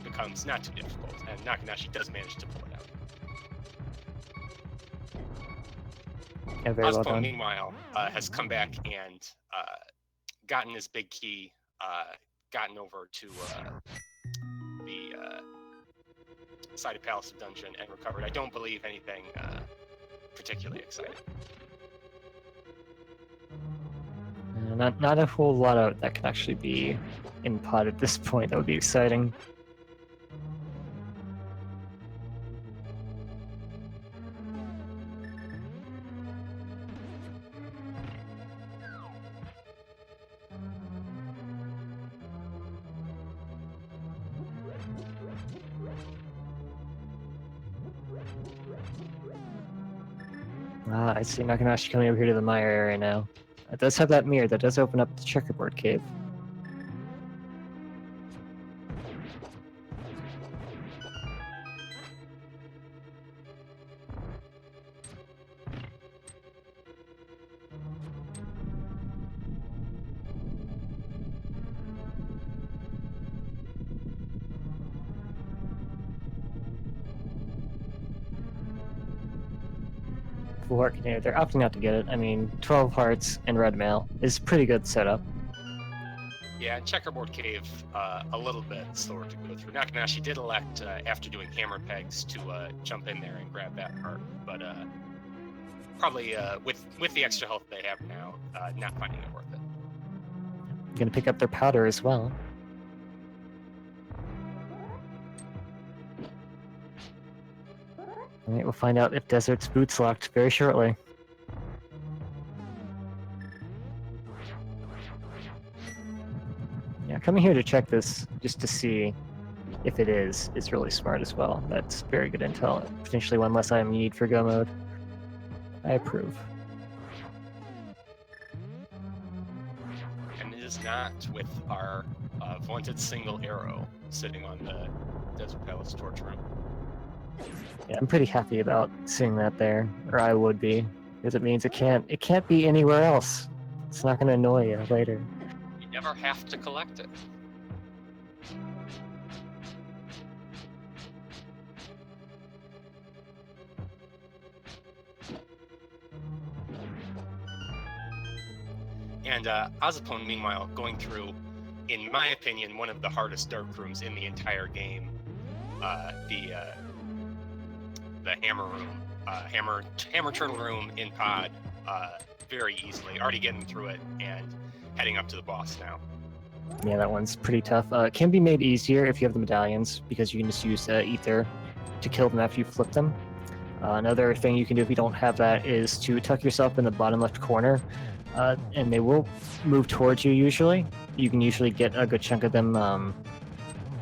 becomes not too difficult, and Nakenashi does manage to pull it out. Yeah, very well Ozipone, done. meanwhile, has come back and gotten his big key, gotten over to the side of Palace of Dungeon and recovered. I don't believe anything particularly exciting. Not a whole lot of that could actually be in pod at this point. That would be exciting. I see Nakenashi coming over here to the Mire area now. It does have that mirror that does open up the checkerboard cave. Full heart container. They're opting not to get it. I mean, 12 hearts and red mail is pretty good setup. Yeah, and Checkerboard Cave, a little bit slower to go through. Nakenashi did elect, after doing hammer pegs, to jump in there and grab that heart, but probably with the extra health they have now, not finding it worth it. Gonna pick up their powder as well. Alright, we'll find out if Desert's boots locked very shortly. Yeah, coming here to check this just to see if it is really smart as well. That's very good intel. Potentially one less item you need for go mode. I approve. And it is not with our vaunted single arrow sitting on the Desert Palace torch room. Yeah, I'm pretty happy about seeing that there, or I would be, because it means it can't be anywhere else. It's not gonna annoy you later. You never have to collect it. And Ozipone, meanwhile, going through, in my opinion, one of the hardest dark rooms in the entire game, the hammer room, hammer turtle room in pod, very easily. Already getting through it and heading up to the boss now. Yeah, that one's pretty tough. It can be made easier if you have the medallions, because you can just use ether to kill them after you flip them. Another thing you can do if you don't have that is to tuck yourself in the bottom left corner, and they will move towards you usually. You can usually get a good chunk of them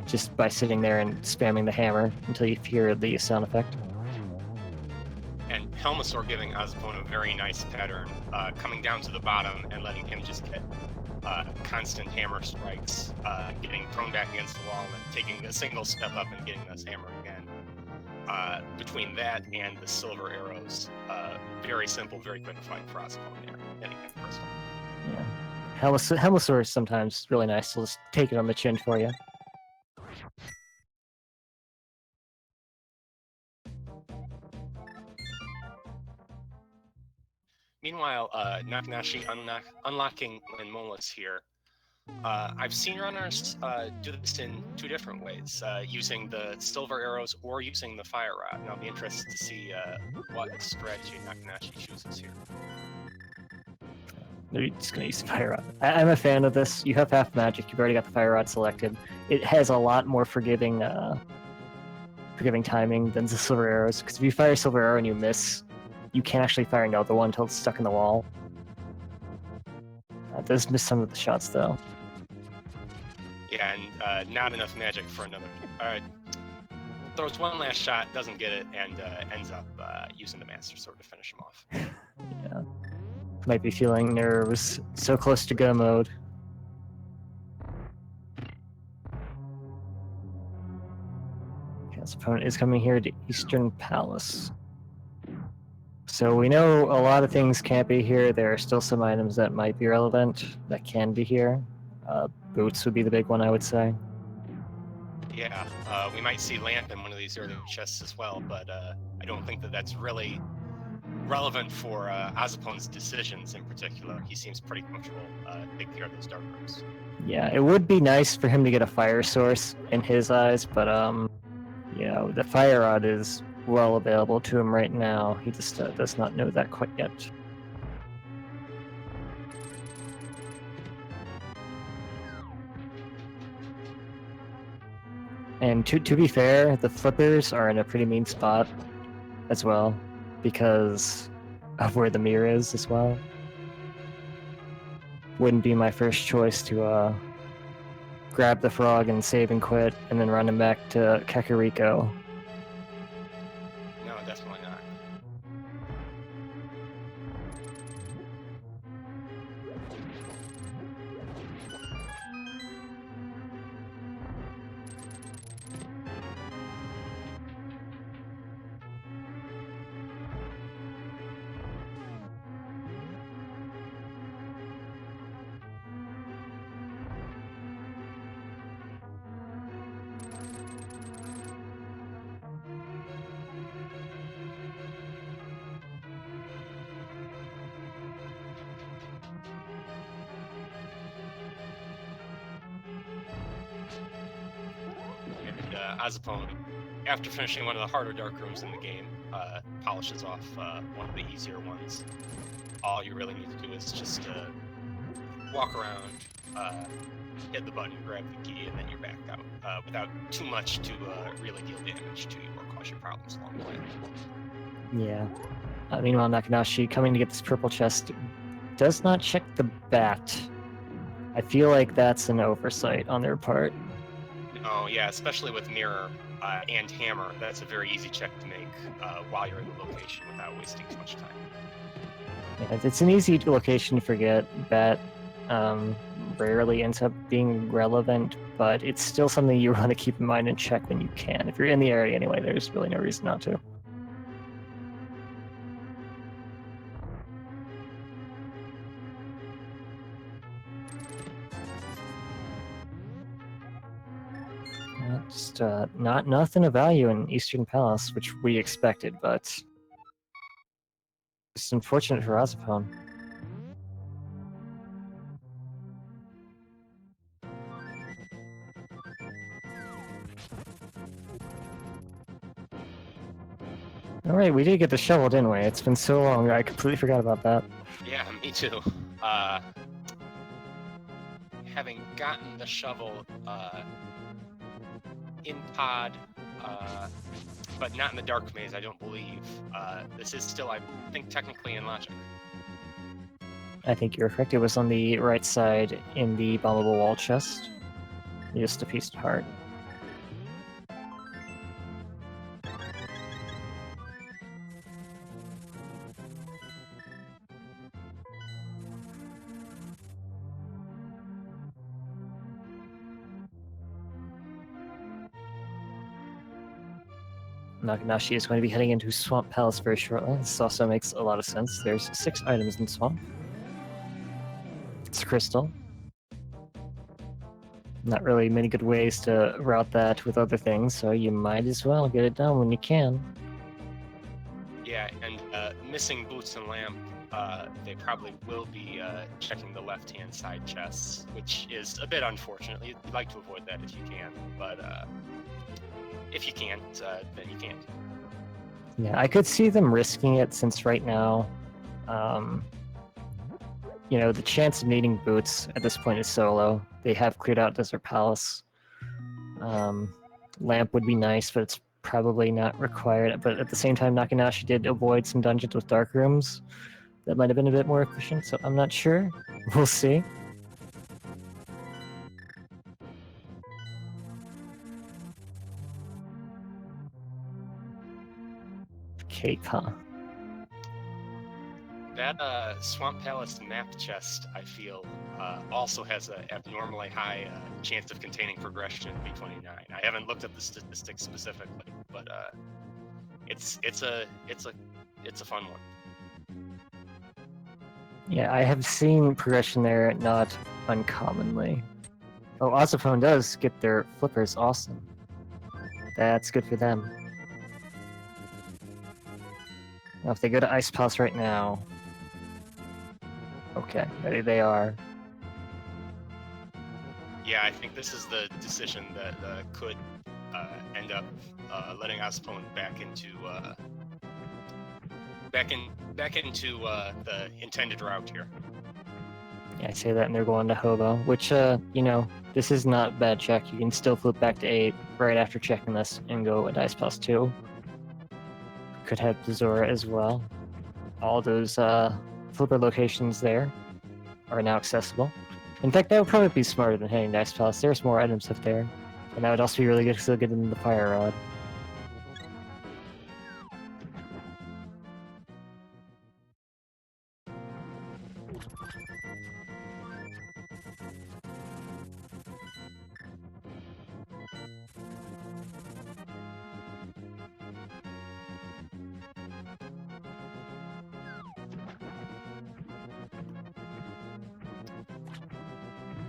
just by sitting there and spamming the hammer until you hear the sound effect. And Helmasaur giving Ozipone a very nice pattern, coming down to the bottom and letting him just get constant hammer strikes, getting thrown back against the wall and taking a single step up and getting this hammer again. Between that and the silver arrows, very simple, very quick fight for Ozipone there. Anything personal. Yeah. Helmasaur is sometimes really nice to just take it on the chin for you. Meanwhile, Nakenashi unlocking Landmolas here. I've seen runners do this in two different ways, using the silver arrows or using the fire rod. And I'll be interested to see what strategy Nakenashi chooses here. They're just going to use the fire rod. I'm a fan of this. You have half magic. You've already got the fire rod selected. It has a lot more forgiving timing than the silver arrows. Because if you fire a silver arrow and you miss, you can't actually fire another one until it's stuck in the wall. Does miss some of the shots though. Yeah, and not enough magic for another. Throws one last shot, doesn't get it, and ends up using the Master Sword to finish him off. Yeah. Might be feeling nerves. So close to go mode. Okay, his opponent is coming here to Eastern Palace. So we know a lot of things can't be here. There are still some items that might be relevant that can be here. Boots would be the big one, I would say. Yeah, we might see Lamp in one of these early chests as well, but I don't think that that's really relevant for Ozipone's decisions in particular. He seems pretty comfortable taking care of those dark rooms. Yeah, it would be nice for him to get a fire source in his eyes, but yeah, the fire rod is well available to him right now. He just does not know that quite yet. And to be fair, the flippers are in a pretty mean spot as well, because of where the mirror is as well. Wouldn't be my first choice to grab the frog and save and quit, and then run him back to Kakariko. No, definitely not. And Ozipone, after finishing one of the harder dark rooms in the game, polishes off one of the easier ones. All you really need to do is just walk around, hit the button, grab the key, and then you're back out without too much to really deal damage to you or cause you problems along the way. Yeah. Meanwhile, Nakenashi, coming to get this purple chest, does not check the bat. I feel like that's an oversight on their part. Oh yeah, especially with Mirror and Hammer, that's a very easy check to make while you're in the location without wasting too much time. Yeah, it's an easy location to forget. Bat rarely ends up being relevant, but it's still something you want to keep in mind and check when you can. If you're in the area anyway, there's really no reason not to. Just nothing of value in Eastern Palace, which we expected, but it's unfortunate for Ozipone. Alright, we did get the shovel, didn't we? It's been so long, I completely forgot about that. Yeah, me too. Having gotten the shovel in pod, but not in the dark maze, I don't believe. This is still, I think, technically in logic. I think you're correct. It was on the right side in the bombable wall chest. Just a piece of heart. Nakenashi is going to be heading into Swamp Palace very shortly. This also makes a lot of sense. There's 6 items in Swamp. It's crystal. Not really many good ways to route that with other things, so you might as well get it done when you can. Yeah, and missing Boots and Lamp they probably will be checking the left-hand side chests, which is a bit unfortunate. You'd like to avoid that if you can, but if you can't, then you can't. Yeah, I could see them risking it since right now, you know, the chance of needing boots at this point is so low. They have cleared out Desert Palace. Lamp would be nice, but it's probably not required. But at the same time, Nakenashi did avoid some dungeons with dark rooms. That might have been a bit more efficient, so I'm not sure. We'll see. Cake, huh? That Swamp Palace map chest, I feel, also has an abnormally high chance of containing progression in B29. I haven't looked at the statistics specifically, but it's a fun one. Yeah, I have seen progression there, not uncommonly. Oh, ozipone does get their flippers. Awesome. That's good for them. Now, if they go to Ice Palace right now... Okay, ready they are. Yeah, I think this is the decision that could end up letting ozipone back into the intended route here. Yeah, I say that and they're going to Hobo, which, you know, this is not bad check. You can still flip back to 8 right after checking this and go at Ice Palace 2. Could head to Zora as well. All those flipper locations there are now accessible. In fact, that would probably be smarter than heading to Ice Palace. There's more items up there. And that would also be really good because they'll get into the Fire Rod.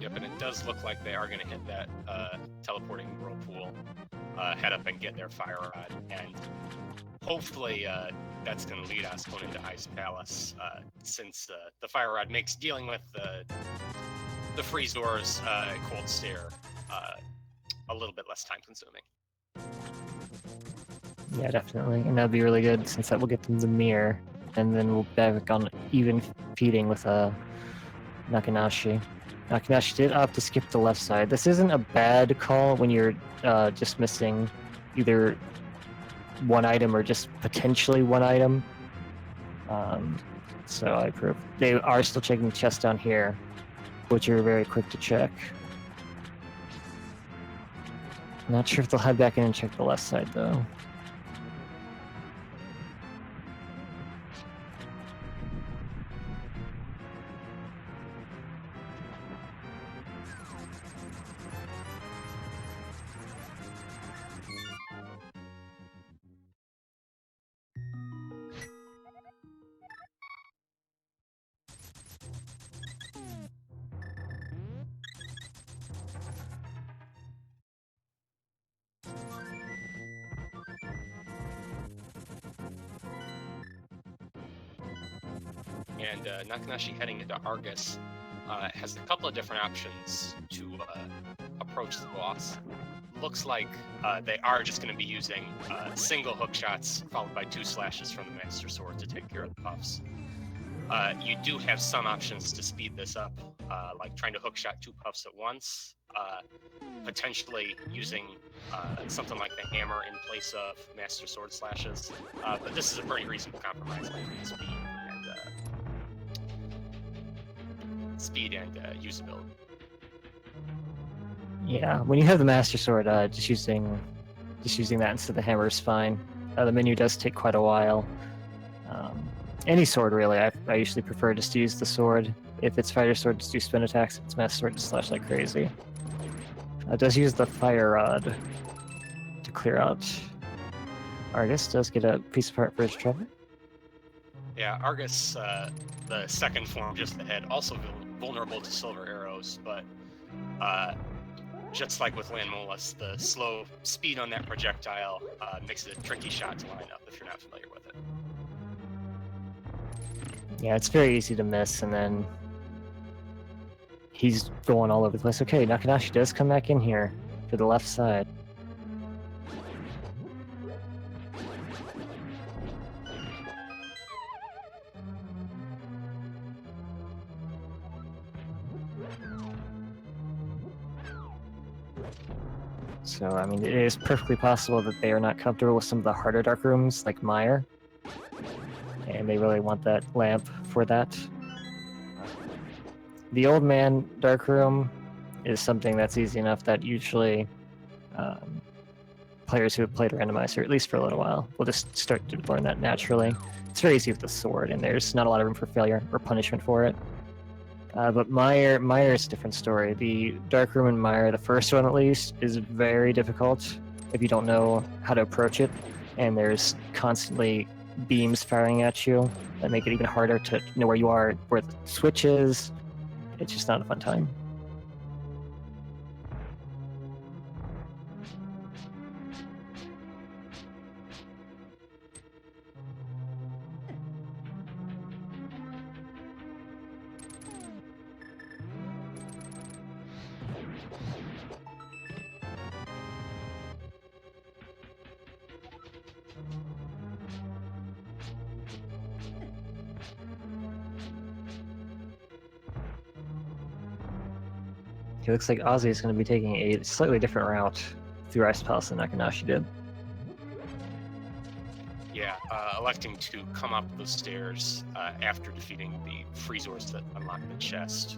Yep, and it does look like they are going to hit that teleporting whirlpool, head up and get their Fire Rod, and hopefully that's going to lead ozipone into Ice Palace, since the Fire Rod makes dealing with the freeze doors, cold stare, a little bit less time consuming. Yeah, definitely. And that'd be really good since that will get them the mirror. And then we'll be back on even feeding with Nakenashi. Nakenashi did opt to skip the left side. This isn't a bad call when you're just missing either one item or just potentially one item. So I approve. They are still checking the chest down here, which are very quick to check. Not sure if they'll head back in and check the left side, though. And Nakenashi heading into Argus has a couple of different options to approach the boss. Looks like they are just going to be using single hook shots followed by 2 slashes from the Master Sword to take care of the puffs. You do have some options to speed this up, like trying to hook shot 2 puffs at once, potentially using something like the hammer in place of Master Sword slashes. But this is a pretty reasonable compromise between speed and usability. Yeah, when you have the Master Sword, just using that instead of the hammer is fine. The menu does take quite a while. Any sword, really. I usually prefer just to use the sword. If it's Fighter Sword, just do spin attacks. If it's Master Sword, just slash like crazy. It does use the Fire Rod to clear out. Argus does get a piece of heart for his trouble. Yeah, Argus, the second form just ahead, also vulnerable to silver arrows, but just like with Landmolus, the slow speed on that projectile makes it a tricky shot to line up if you're not familiar with it. Yeah, it's very easy to miss, and then he's going all over the place. Okay, Nakenashi does come back in here for the left side. So, I mean, it is perfectly possible that they are not comfortable with some of the harder dark rooms, like Meyer, and they really want that lamp for that. The old man dark room is something that's easy enough that usually players who have played Randomizer, at least for a little while, will just start to learn that naturally. It's very easy with the sword, and there's not a lot of room for failure or punishment for it. But Meyer is a different story. The Dark Room in Meyer, the first one at least, is very difficult if you don't know how to approach it, and there's constantly beams firing at you that make it even harder to know where you are, where the switch is. It's just not a fun time. It looks like Ozzy is going to be taking a slightly different route through Ice Palace than Nakenashi did. Yeah, electing to come up the stairs after defeating the freezers that unlock the chest,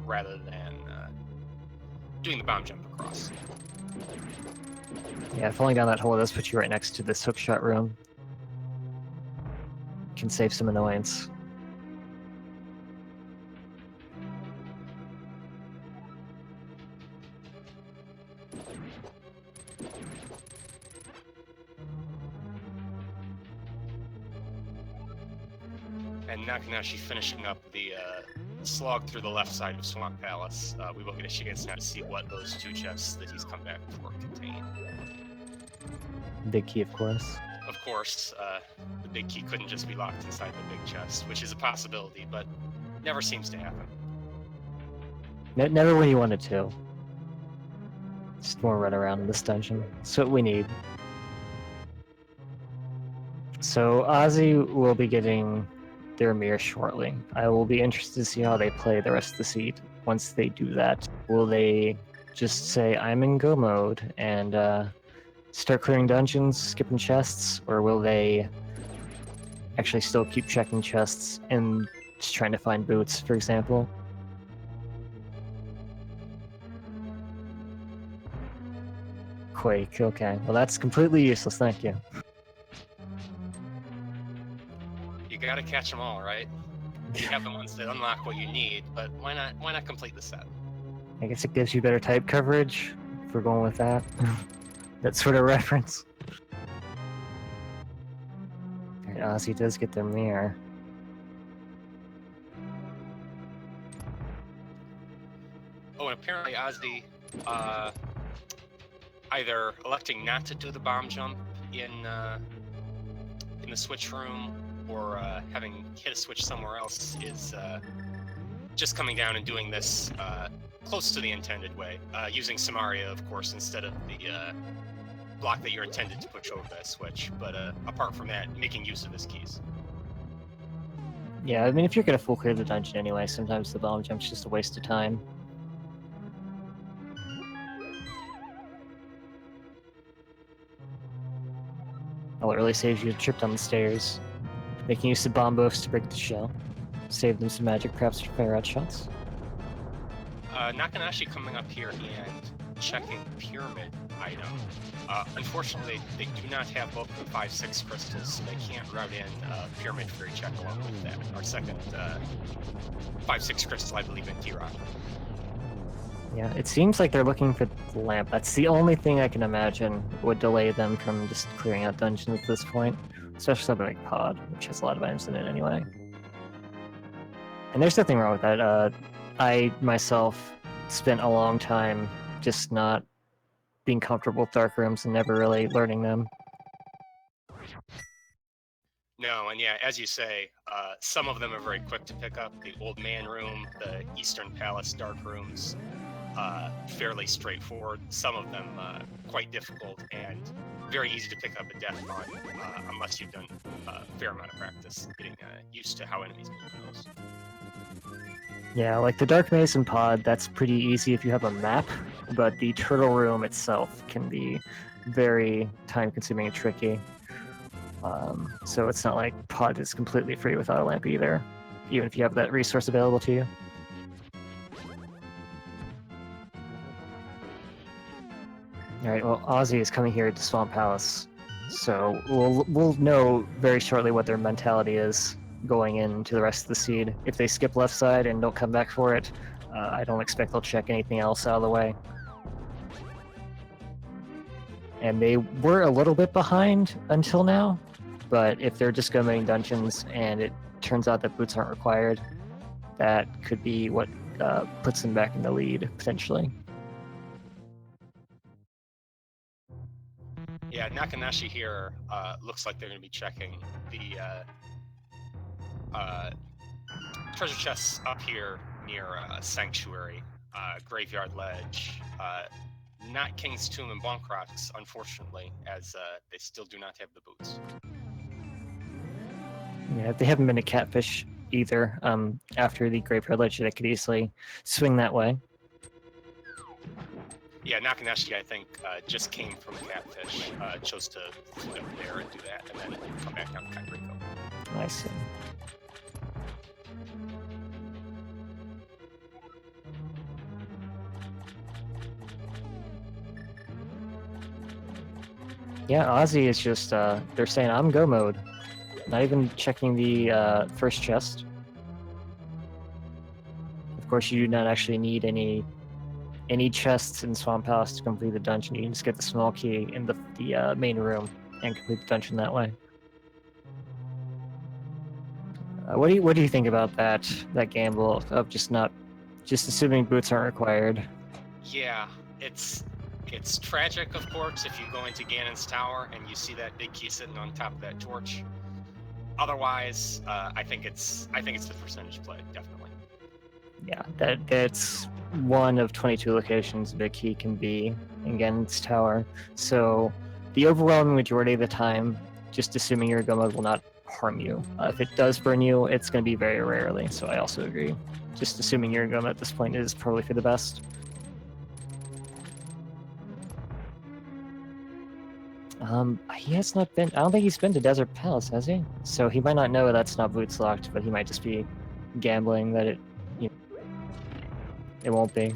rather than doing the bomb jump across. Yeah, falling down that hole does put you right next to this hookshot room. Can save some annoyance. And Nakenashi finishing up the slog through the left side of Swamp Palace. We will get a chance now to see what those two chests that he's come back for contain. Big key, of course. Of course, the big key couldn't just be locked inside the big chest, which is a possibility, but never seems to happen. Never when you wanted to. Just more run around in this dungeon. That's what we need. So Ozzy will be getting their mirror shortly. I will be interested to see how they play the rest of the seed. Once they do that, will they just say, I'm in go mode, and start clearing dungeons, skipping chests, or will they actually still keep checking chests and just trying to find boots, for example? Quake, okay. Well, that's completely useless, thank you. You gotta catch them all, right? You have the ones that unlock what you need, but why not complete the set? I guess it gives you better type coverage, if we're going with that. That sort of reference. Alright, Ozzy does get their mirror. Oh, and apparently Ozzy, either electing not to do the bomb jump in the switch room, or having hit a switch somewhere else, is just coming down and doing this close to the intended way, using Samaria, of course, instead of the block that you're intended to push over that switch. But apart from that, making use of his keys. Yeah, I mean, if you're gonna full clear the dungeon anyway, sometimes the bomb jump's just a waste of time. All it really saves you a trip down the stairs. Making use of bomb buffs to break the shell. Save them some magic, perhaps for fire out shots. Nakenashi coming up here and checking pyramid item. Unfortunately, they do not have both the 5-6 crystals, so they can't route in pyramid fairy check along with that. Our second 5-6 crystal, I believe, in T-Rock. Yeah, it seems like they're looking for the lamp. That's the only thing I can imagine would delay them from just clearing out dungeons at this point. Especially something like Pod, which has a lot of items in it anyway. And there's nothing wrong with that. I, myself, spent a long time just not being comfortable with dark rooms and never really learning them. No, and yeah, as you say, some of them are very quick to pick up. The Old Man Room, the Eastern Palace Dark Rooms, fairly straightforward. Some of them quite difficult and very easy to pick up a death on, unless you've done a fair amount of practice getting used to how enemies move in those. Yeah, like the Dark Mason pod, that's pretty easy if you have a map, but the Turtle Room itself can be very time-consuming and tricky. So it's not like pod is completely free without a lamp either, even if you have that resource available to you. Alright, well, Ozzy is coming here to Swamp Palace, so we'll know very shortly what their mentality is going into the rest of the seed. If they skip left side and don't come back for it, I don't expect they'll check anything else out of the way. And they were a little bit behind until now, but if they're just going dungeons and it turns out that boots aren't required, that could be what puts them back in the lead, potentially. Yeah, Nakenashi here looks like they're going to be checking the treasure chests up here near Sanctuary, Graveyard Ledge, not King's Tomb and Bonk Rocks, unfortunately, as they still do not have the boots. Yeah, they haven't been to Catfish either. After the Graveyard Ledge, they could easily swing that way. Yeah, Nakenashi, I think, just came from Catfish, chose to flit up there and do that, and then come back down to Kairiko. I see. Yeah, Ozzy is just, they're saying, I'm go mode. Not even checking the first chest. Of course, you do not actually need any chests in Swamp Palace to complete the dungeon. You can just get the small key in the main room and complete the dungeon that way. What do you think about that gamble of just assuming boots aren't required? Yeah, it's tragic, of course, if you go into Ganon's tower and you see that big key sitting on top of that torch. Otherwise, I think it's the percentage play, definitely. Yeah, that's one of 22 locations big key can be in Ganon's tower. So the overwhelming majority of the time, just assuming your go mode will not harm you. If it does burn you, it's going to be very rarely. So I also agree. Just assuming your go mode at this point is probably for the best. He has not been. I don't think he's been to Desert Palace, has he? So he might not know that's not boots locked, but he might just be gambling that it won't be.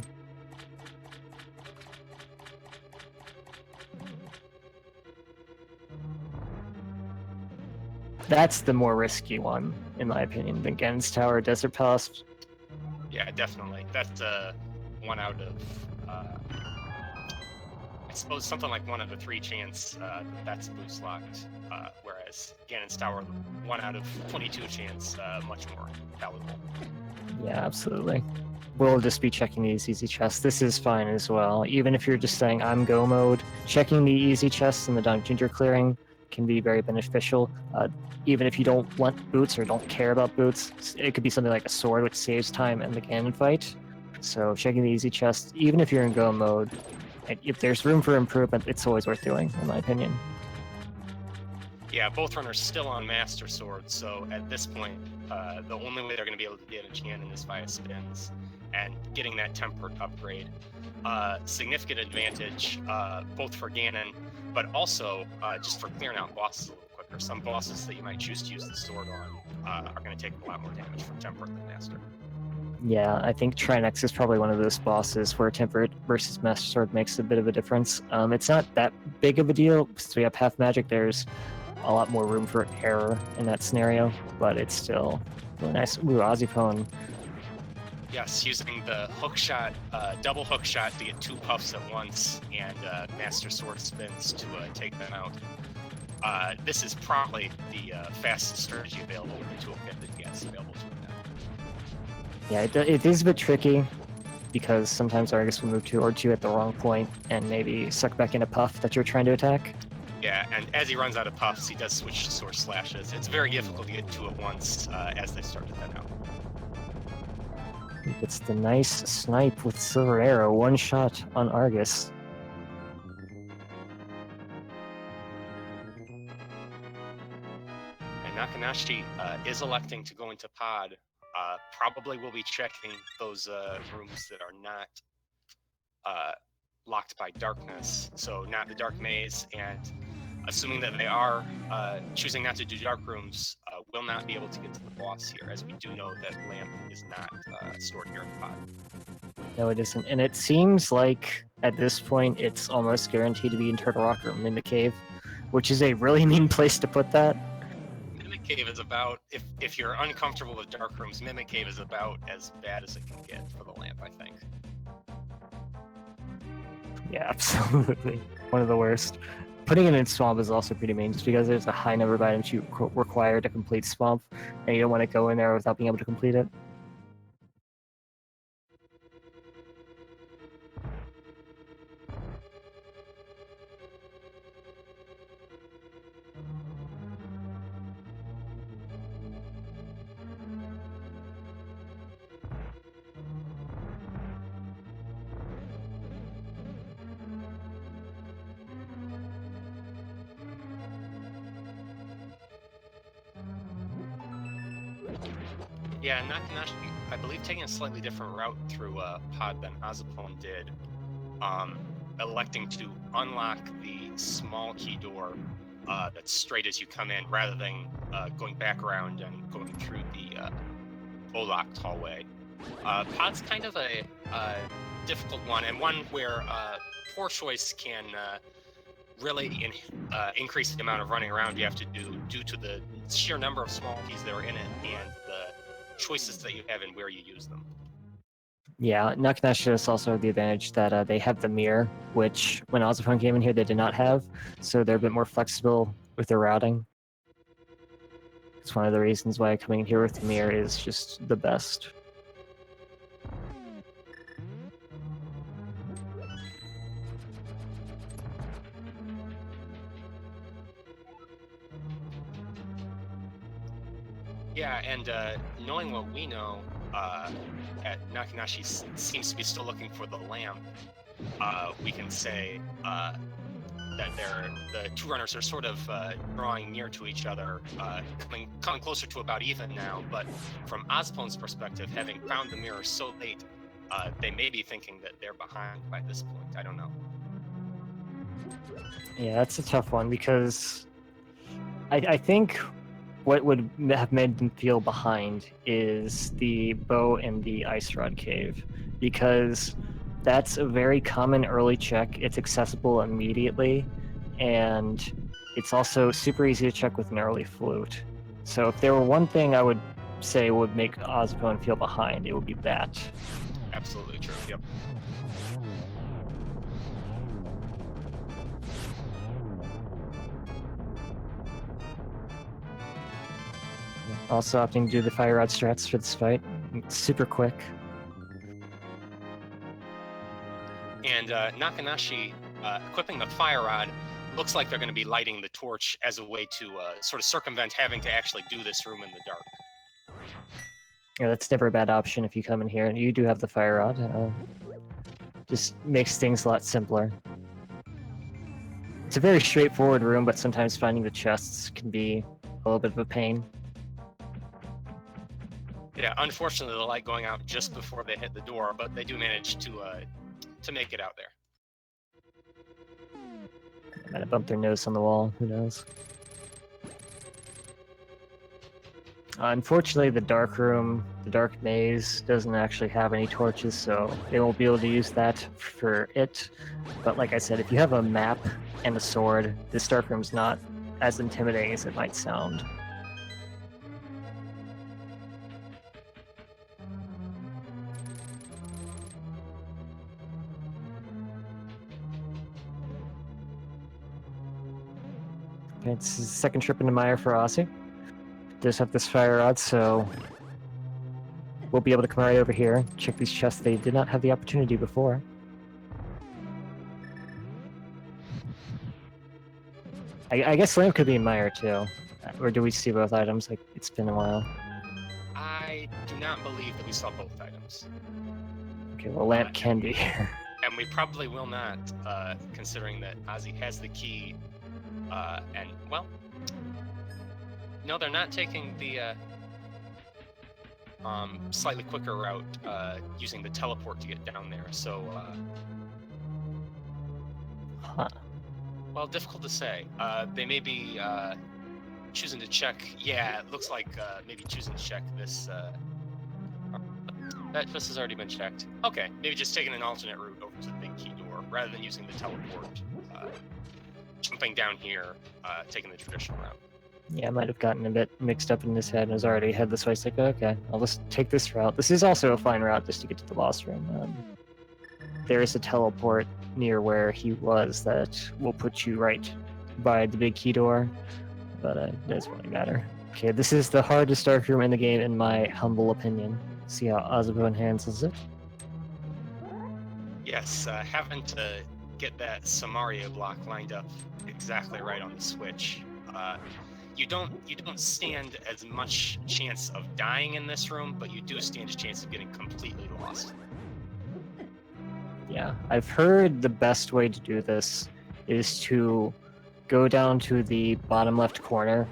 That's the more risky one, in my opinion, than Gen's Tower, Desert Palace. Yeah, definitely. That's one out of, I suppose, something like 1 out of 3 chance that's boost locked, whereas Ganon's Tower, 1 out of 22 chance, much more palatable. Yeah, absolutely. We'll just be checking these easy chests. This is fine as well. Even if you're just saying I'm go mode, checking the easy chests in the dungeon you're clearing can be very beneficial. Even if you don't want boots or don't care about boots, it could be something like a sword, which saves time in the Ganon fight. So checking the easy chests, even if you're in go mode, if there's room for improvement, it's always worth doing, in my opinion. Yeah, both runners still on Master Sword, so at this point, the only way they're going to be able to get a Ganon is via spins, and getting that tempered upgrade. Significant advantage, both for Ganon, but also just for clearing out bosses a little quicker. Some bosses that you might choose to use the sword on are going to take a lot more damage from tempered than Master. Yeah, I think Trinex is probably one of those bosses where tempered versus Master Sword makes a bit of a difference. It's not that big of a deal, since we have half magic, there's a lot more room for error in that scenario, but it's still really nice. Ooh, ozipone. Yes, using the hook shot, double hook shot to get 2 puffs at once, and Master Sword spins to take them out. This is probably the fastest strategy available with the toolkit that he has available to him now. Yeah, it is a bit tricky, because sometimes Argus will move towards you at the wrong point and maybe suck back in a puff that you're trying to attack. Yeah, and as he runs out of puffs, he does switch to sword slashes. It's very difficult to get two at once as they start to thin out. It's the nice snipe with Silver Arrow, one shot on Argus. And Nakenashi is electing to go into pod. Probably will be checking those rooms that are not locked by darkness, so not the dark maze, and assuming that they are choosing not to do dark rooms, will not be able to get to the boss here, as we do know that lamp is not stored here in the pod. No, it isn't. And it seems like, at this point, it's almost guaranteed to be in Turtle Rock or Mimic Cave, which is a really mean place to put that. Mimic Cave is about, if you're uncomfortable with dark rooms, Mimic Cave is about as bad as it can get for the lamp, I think. Yeah, absolutely. One of the worst. Putting it in Swamp is also pretty mean, just because there's a high number of items you require to complete Swamp, and you don't want to go in there without being able to complete it. Yeah, Nakenashi, I believe, taking a slightly different route through pod than ozipone did, electing to unlock the small key door that's straight as you come in, rather than going back around and going through the locked hallway. Pod's kind of a difficult one, and one where poor choice can really increase the amount of running around you have to do due to the sheer number of small keys that are in it and the choices that you have and where you use them. Yeah, Nakenashi has also the advantage that they have the mirror, which when ozipone came in here they did not have, so they're a bit more flexible with their routing. It's one of the reasons why coming in here with the mirror is just the best. Yeah, and knowing what we know, at Nakenashi seems to be still looking for the lamp. We can say that the two runners are sort of drawing near to each other, coming closer to about even now. But from Ozipone's perspective, having found the mirror so late, they may be thinking that they're behind by this point. I don't know. Yeah, that's a tough one, because I think what would have made them feel behind is the bow and the ice rod cave, because that's a very common early check. It's accessible immediately, and it's also super easy to check with an early flute. So if there were one thing I would say would make ozipone feel behind, it would be that. Absolutely true. Yep. Also opting to do the fire rod strats for this fight. It's super quick. And Nakenashi equipping the fire rod, looks like they're going to be lighting the torch as a way to sort of circumvent having to actually do this room in the dark. Yeah, that's never a bad option if you come in here and you do have the fire rod. Just makes things a lot simpler. It's a very straightforward room, but sometimes finding the chests can be a little bit of a pain. Yeah, unfortunately, the light going out just before they hit the door, but they do manage to make it out there. They might have bumped their nose on the wall, who knows. Unfortunately, the dark room, the dark maze, doesn't actually have any torches, so they won't be able to use that for it. But like I said, if you have a map and a sword, this dark room's not as intimidating as it might sound. It's his second trip into Mire for Aussie. Does have this fire rod, so we'll be able to come right over here, check these chests they did not have the opportunity before. I guess lamp could be Meyer too. Or do we see both items? Like, it's been a while. I do not believe that we saw both items. Okay, well, lamp can be here. And we probably will not, considering that Ozzy has the key, and, well... No, they're not taking the, slightly quicker route, using the teleport to get down there, so, Huh. well, difficult to say. They may be, choosing to check... Yeah, it looks like, maybe choosing to check this, That this has already been checked. Okay, maybe just taking an alternate route over to the big key door, rather than using the teleport, jumping down here, taking the traditional route. Yeah, I might have gotten a bit mixed up in his head and was already head this way. It's like, okay, I'll just take this route. This is also a fine route just to get to the boss room. There is a teleport near where he was that will put you right by the big key door, but it doesn't really matter. Okay, this is the hardest dark room in the game, in my humble opinion. See how ozipone handles it. Yes, having to get that Samaria block lined up exactly right on the switch. You don't stand as much chance of dying in this room, but you do stand a chance of getting completely lost. Yeah, I've heard the best way to do this is to go down to the bottom left corner,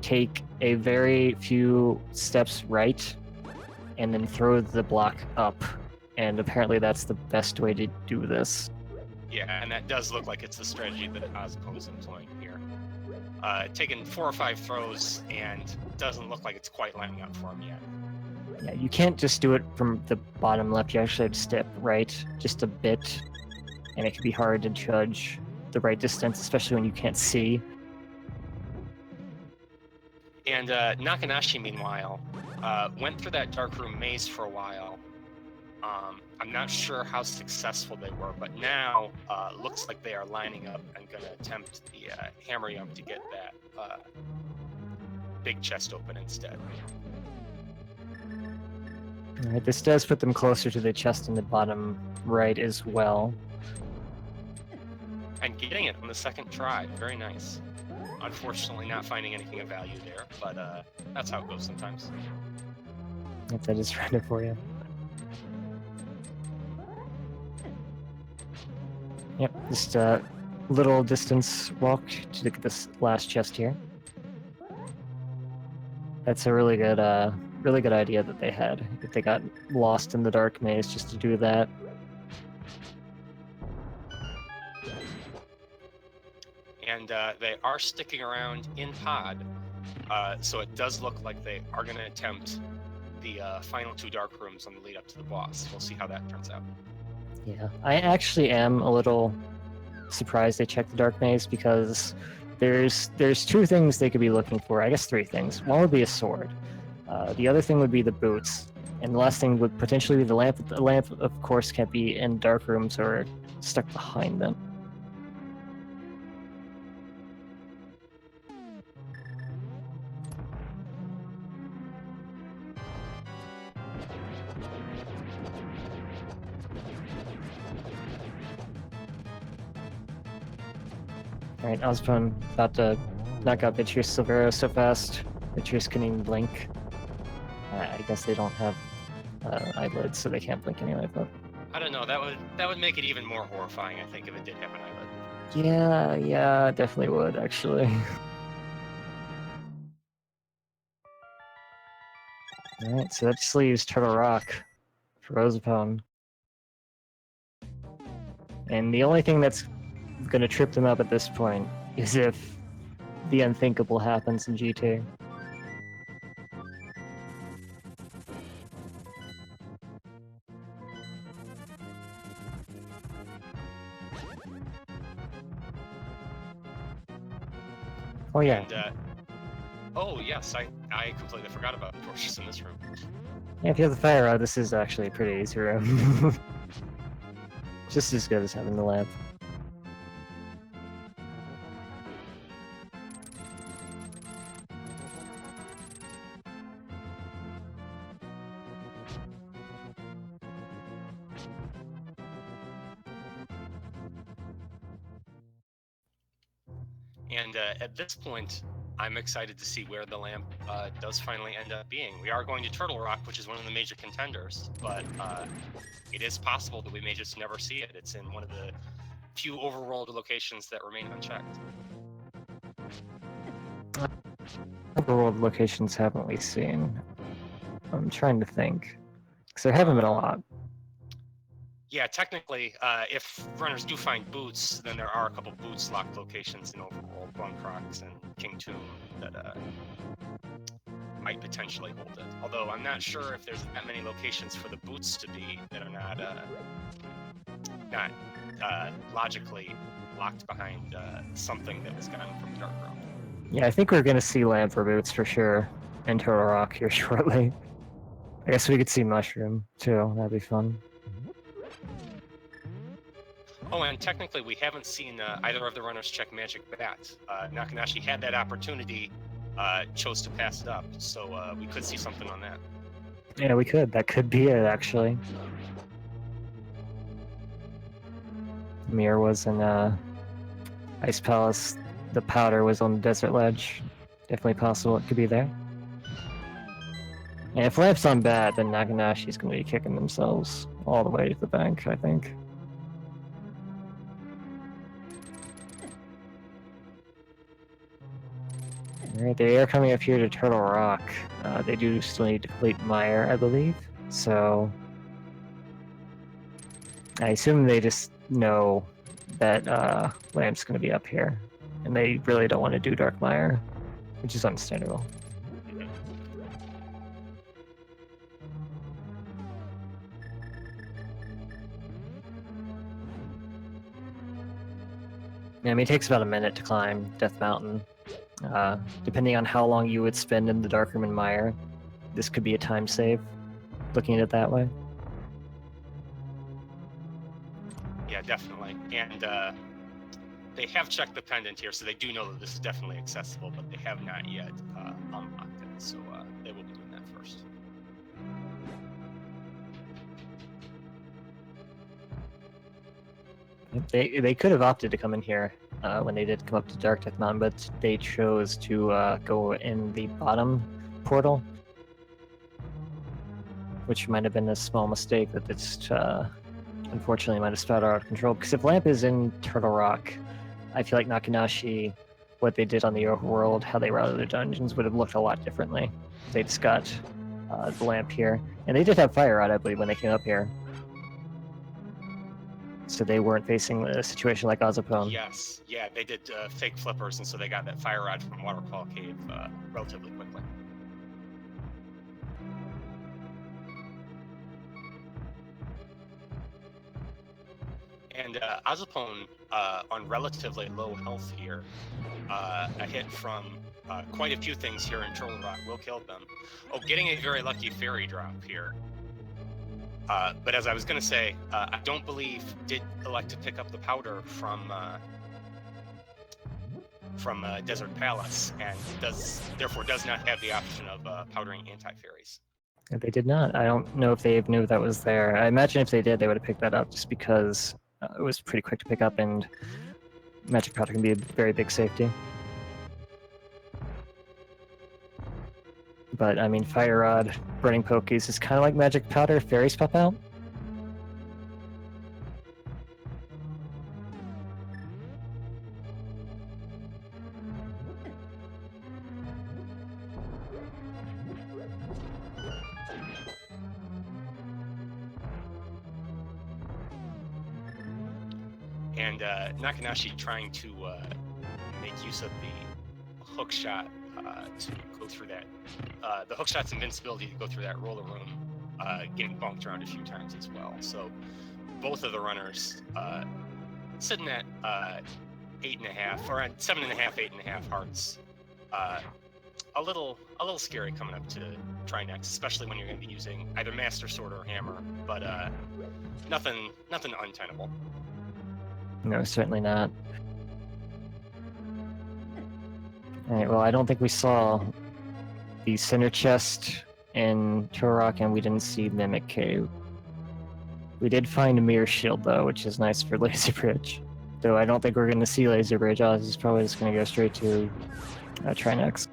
take a very few steps right, and then throw the block up. And apparently that's the best way to do this. Yeah, and that does look like it's the strategy that Ozipone is employing here. Taking 4 or 5 throws, and doesn't look like it's quite lining up for him yet. Yeah, you can't just do it from the bottom left. You actually have to step right just a bit, and it can be hard to judge the right distance, especially when you can't see. And Nakenashi, meanwhile, went through that dark room maze for a while. I'm not sure how successful they were, but now looks like they are lining up and going to attempt the hammer yum to get that big chest open instead. All right, this does put them closer to the chest in the bottom right as well. And getting it on the second try, very nice. Unfortunately, not finding anything of value there, but that's how it goes sometimes. If that is random for you. Yep, just a little distance walk to get this last chest here. That's a really good idea that they had. If they got lost in the dark maze, just to do that. And they are sticking around in pod, so it does look like they are going to attempt the final 2 dark rooms on the lead up to the boss. We'll see how that turns out. Yeah, I actually am a little surprised they checked the dark maze, because there's 2 things they could be looking for. I guess 3 things. One would be a sword. The other thing would be the boots. And the last thing would potentially be the lamp. The lamp, of course, can't be in dark rooms or stuck behind them. Alright, Ozpone about to knock out Vitreous Silvero so fast. Vitreous couldn't even blink. I guess they don't have eyelids, so they can't blink anyway, but... I don't know, that would make it even more horrifying, I think, if it did have an eyelid. Yeah, definitely would, actually. Alright, so that just leaves Turtle Rock for Ozipone. And the only thing that's going to trip them up at this point is if the unthinkable happens in G2. Oh yeah. And, oh yes, I completely forgot about the torches in this room. Yeah, if you have the fire rod, this is actually a pretty easy room. Just as good as having the lamp. And at this point, I'm excited to see where the lamp does finally end up being. We are going to Turtle Rock, which is one of the major contenders, but it is possible that we may just never see it. It's in one of the few overworld locations that remain unchecked. Overworld locations haven't we seen? I'm trying to think. Because there haven't been a lot. Yeah, technically, if runners do find boots, then there are a couple boots locked locations in overworld, Bunkrox and King Tomb, that might potentially hold it. Although I'm not sure if there's that many locations for the boots to be that are not logically locked behind something that was gotten from Dark Realm. Yeah, I think we're going to see lamp for boots for sure in Turtle Rock here shortly. I guess we could see Mushroom too. That'd be fun. Oh, and technically we haven't seen either of the runners check Magic Bat. Nakenashi had that opportunity, chose to pass it up, so we could see something on that. Yeah, we could. That could be it, actually. Mir was in Ice Palace. The powder was on the Desert Ledge. Definitely possible it could be there. And if Lamp's on bad, then Nakenashi's going to be kicking themselves all the way to the bank, I think. Alright, they are coming up here to Turtle Rock. They do still need to complete Mire, I believe. So I assume they just know that Lamp's going to be up here. And they really don't want to do Dark Mire, which is understandable. I mean, it takes about a minute to climb Death Mountain. Depending on how long you would spend in the Darkroom and Mire, this could be a time save, looking at it that way. Yeah, definitely. And they have checked the pendant here, so they do know that this is definitely accessible, but they have not yet unlocked it, so they will be doing that first. They could have opted to come in here when they did come up to Dark Death Mountain, but they chose to go in the bottom portal, which might have been a small mistake that just unfortunately might have spouted out of control. Because if Lamp is in Turtle Rock, I feel like Nakenashi, what they did on the overworld, how they routed their dungeons, would have looked a lot differently. They just got the Lamp here, and they did have Fire Rod, I believe, when they came up here. So they weren't facing a situation like ozipone. Yes, yeah, they did fake flippers, and so they got that Fire Rod from Waterfall Cave relatively quickly. And ozipone on relatively low health here, a hit from quite a few things here in Turtle Rock will kill them. Oh, getting a very lucky fairy drop here. But as I was going to say, I don't believe did elect to pick up the powder from Desert Palace, and therefore does not have the option of powdering anti-fairies. They did not. I don't know if they knew that was there. I imagine if they did, they would have picked that up just because it was pretty quick to pick up, and magic powder can be a very big safety. But, I mean, Fire Rod, Burning Pokies is kind of like magic powder. Fairies pop out. And Nakenashi trying to make use of the hook shot to go through that. The hook shot's invincibility to go through that roller room, getting bumped around a few times as well. So both of the runners sitting at 8.5 or at 7.5, 8.5 hearts. A little scary coming up to try next, especially when you're going to be using either Master Sword or Hammer. But nothing untenable. No, certainly not. Alright, well, I don't think we saw the center chest in Turtle Rock, and we didn't see Mimic Cave. We did find a mirror shield, though, which is nice for Lazy Bridge. Though I don't think we're going to see Laser Bridge. Oz is probably just going to go straight to try next.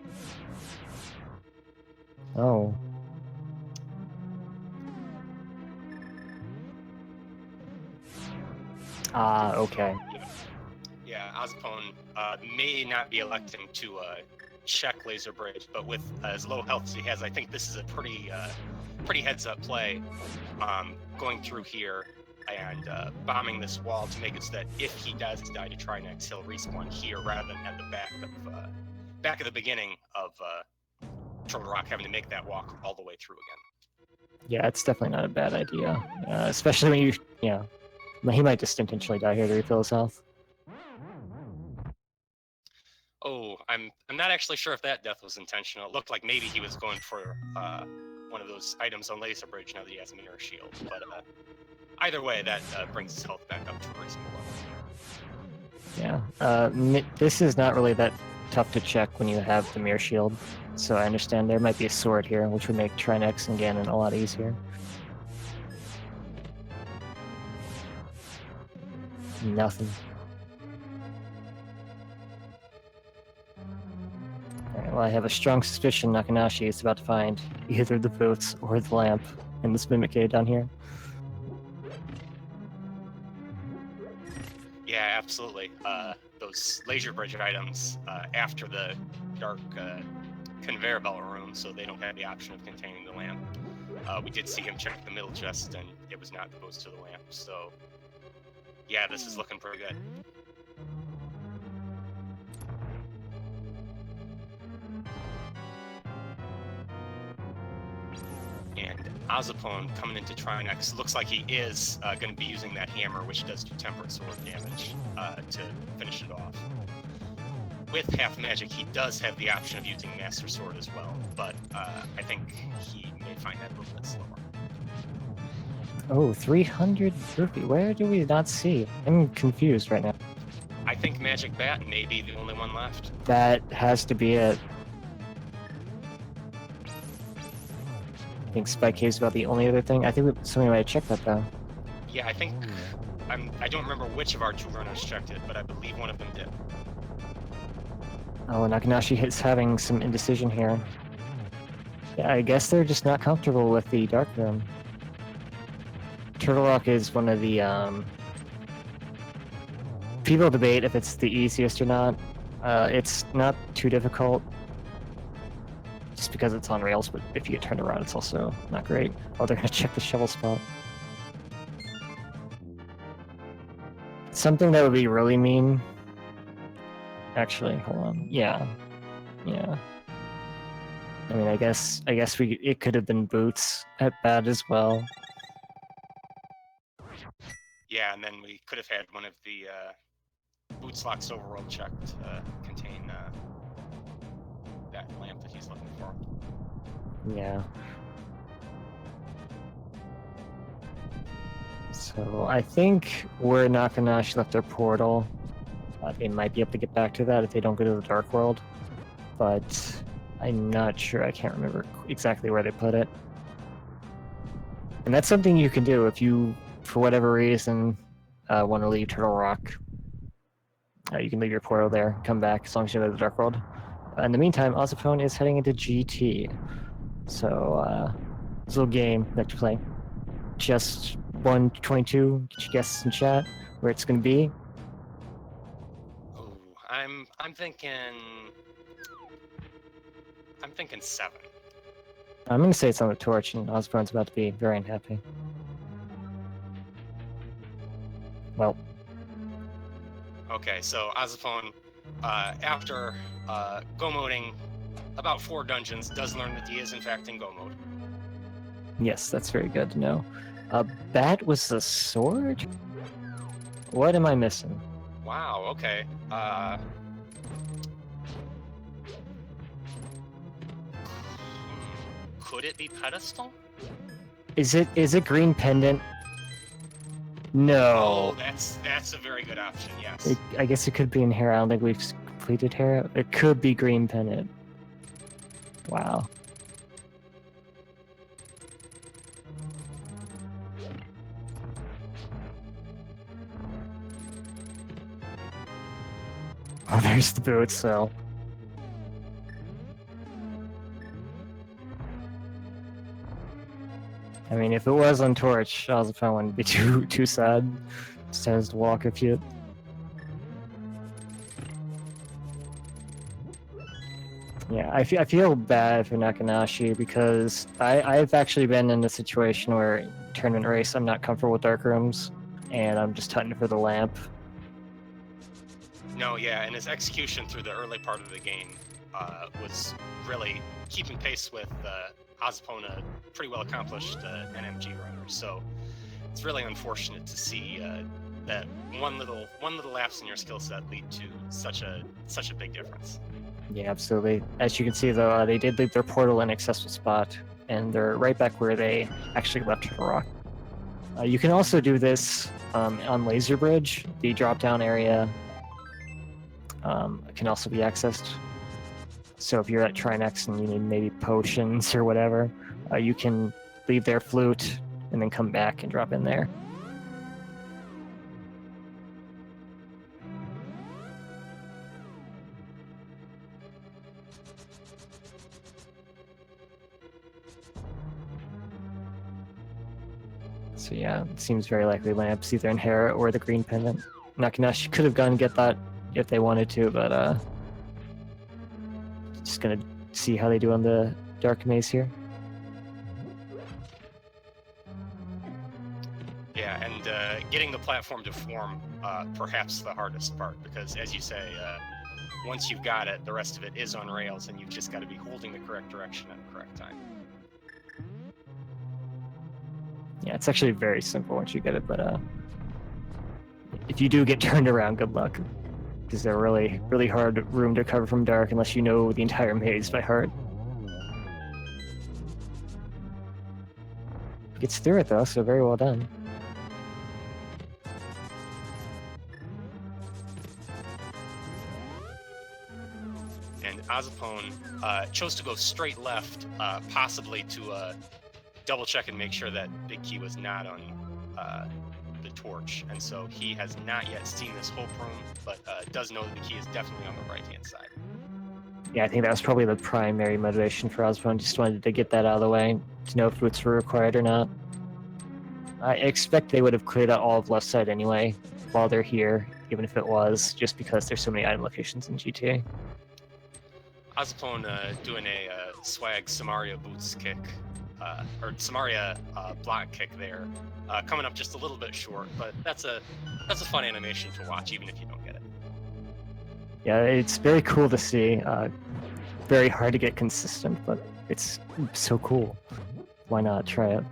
Oh. Ah, okay. Yeah, ozipone may not be electing to check Laser Bridge, but with as low health as he has, I think this is a pretty heads-up play, going through here and bombing this wall to make it so that if he does die to Trinex, he'll respawn here rather than at the back of the beginning of Turtle Rock having to make that walk all the way through again. Yeah, it's definitely not a bad idea, especially when you, yeah, he might just intentionally die here to refill his health. Oh, I'm not actually sure if that death was intentional. It looked like maybe he was going for one of those items on Laser Bridge now that he has a mirror shield. But either way, that brings his health back up to a reasonable level. Yeah, this is not really that tough to check when you have the mirror shield. So I understand there might be a sword here, which would make Trinex and Ganon a lot easier. Nothing. Alright, well, I have a strong suspicion Nakenashi is about to find either the boots or the lamp in this Mimic Cave down here. Yeah, absolutely. Those Laser Bridge items after the dark conveyor belt room, so they don't have the option of containing the lamp. We did see him check the middle chest, and it was not the boost to the lamp. So, yeah, this is looking pretty good. And ozipone coming into Trinex looks like he is going to be using that hammer, which does do tempered sword damage to finish it off. With half magic, he does have the option of using Master Sword as well, but I think he may find that a little bit slower. Oh, 300 rupee. Where do we not see? I'm confused right now. I think Magic Bat may be the only one left. That has to be it. I think Spike Cave's about the only other thing. I think somebody might have checked that though. Yeah, I think I don't remember which of our two runners checked it, but I believe one of them did. Oh, Nakenashi is having some indecision here. Yeah, I guess they're just not comfortable with the Dark Room. Turtle Rock is one of the, people debate if it's the easiest or not. It's not too difficult, just because it's on rails, but if you get turned around, it's also not great. Oh, they're gonna check the shovel spot. Something that would be really mean. Actually, hold on. Yeah. I mean, I guess it could have been boots at bad as well. Yeah, and then we could have had one of the boots locks overworld check to contain that lamp that he's looking for. Yeah. So I think where Nakenashi left their portal, they might be able to get back to that if they don't go to the Dark World, but I'm not sure. I can't remember exactly where they put it. And that's something you can do if you, for whatever reason, want to leave Turtle Rock. You can leave your portal there, come back as long as you go to the Dark World. In the meantime, ozipone is heading into GT. So, this little game that you play. Just 122, get your guesses in chat where it's going to be. Oh, I'm thinking 7. I'm going to say it's on the torch, and Osborne's about to be very unhappy. Well. Okay, so ozipone, after go moding about 4 dungeons, does learn that he is in fact in go mode. Yes, that's very good to know. Bat was the sword? What am I missing? Wow, okay. Could it be pedestal? Is it green pendant? No. Oh, that's a very good option, yes. I guess it could be in Hera. I don't think we've completed Hera. It could be green pendant. Wow. Oh, there's the boot, so... I mean, if it was on Torch, ozipone wouldn't be too sad. Just has to walk a few. Yeah, I feel bad for Nakenashi because I've actually been in a situation where tournament race I'm not comfortable with dark rooms, and I'm just hunting for the lamp. No, yeah, and his execution through the early part of the game was really keeping pace with ozipone, a pretty well accomplished NMG runner. So it's really unfortunate to see that one little lapse in your skill set lead to such a big difference. Yeah, absolutely. As you can see, though, they did leave their portal in an accessible spot, and they're right back where they actually left the rock. You can also do this on Laser Bridge. The drop-down area can also be accessed. So if you're at Trinex and you need maybe potions or whatever, you can leave their flute and then come back and drop in there. So yeah, it seems very likely lamps either in Hera or the green pendant. Nakenashi could have gone and get that if they wanted to, but just gonna see how they do on the dark maze here. Yeah, and getting the platform to form perhaps the hardest part, because as you say, once you've got it, the rest of it is on rails, and you've just got to be holding the correct direction at the correct time. Yeah, it's actually very simple once you get it, but if you do get turned around, good luck. Because they're really hard room to cover from dark unless you know the entire maze by heart. Gets through it though, so very well done. And ozipone chose to go straight left, possibly to double check and make sure that Big Key was not on the torch, and so he has not yet seen this hope room, but does know that the key is definitely on the right-hand side. Yeah, I think that was probably the primary motivation for ozipone. Just wanted to get that out of the way, to know if flutes were required or not. I expect they would have cleared out all of left side anyway, while they're here, even if it was, just because there's so many item locations in GTA. ozipone doing a swag Samaria boots kick, or Samaria block kick there, coming up just a little bit short, but that's a fun animation to watch, even if you don't get it. Yeah, it's very cool to see. Very hard to get consistent, but it's so cool. Why not try it?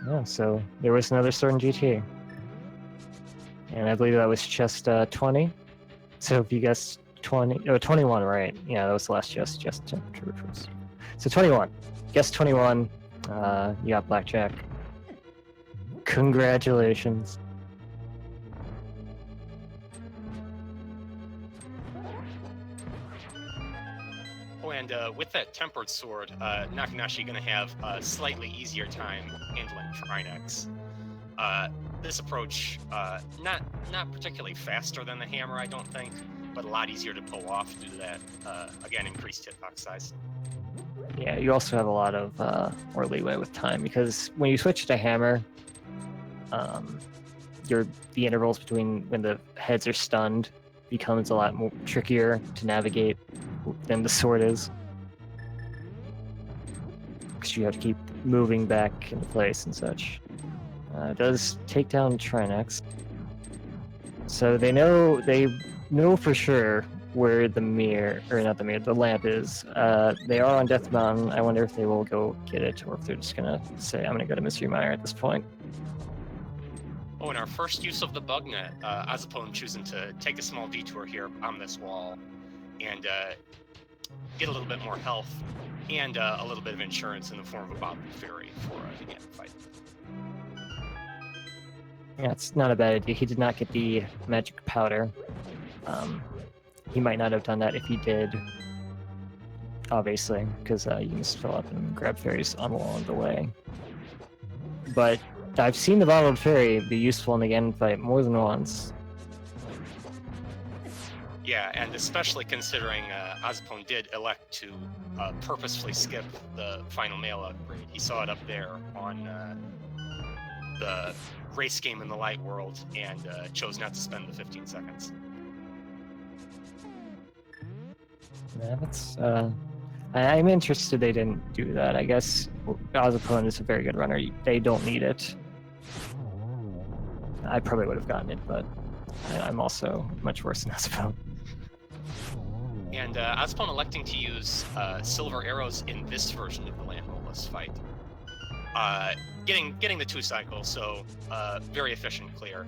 Yeah, so there was another sword in GTA. And I believe that was chest 20. So if you guessed 21, right? Yeah, that was the last chest. So 21. Guess 21. You got blackjack. Congratulations. Oh, and with that tempered sword, Nakenashi gonna have a slightly easier time handling Trinex. This approach, not particularly faster than the hammer, I don't think, but a lot easier to pull off due to that, again, increased hitbox size. Yeah, you also have a lot of more leeway with time, because when you switch to hammer, the intervals between when the heads are stunned becomes a lot more trickier to navigate than the sword is. Because you have to keep moving back into place and such. It does take down Trinex. So they know for sure where the lamp is. They are on Death Mountain. I wonder if they will go get it, or if they're just gonna say, I'm gonna go to Mystery Mire at this point. Oh, and our first use of the bug net, ozipone choosing to take a small detour here on this wall and get a little bit more health and a little bit of insurance in the form of a Bob Fury for the end fight. Yeah, it's not a bad idea. He did not get the magic powder. He might not have done that if he did, obviously, because you can just fill up and grab fairies along the way. But I've seen the bottled fairy be useful in the end fight more than once. Yeah, and especially considering ozipone did elect to purposefully skip the final male upgrade. He saw it up there on the race game in the light world and chose not to spend the 15 seconds. Yeah, that's I'm interested they didn't do that. I guess ozipone is a very good runner. They don't need it. I probably would have gotten it, but I'm also much worse than ozipone. And ozipone electing to use silver arrows in this version of the land rollless fight. Getting the 2 cycles, so very efficient clear.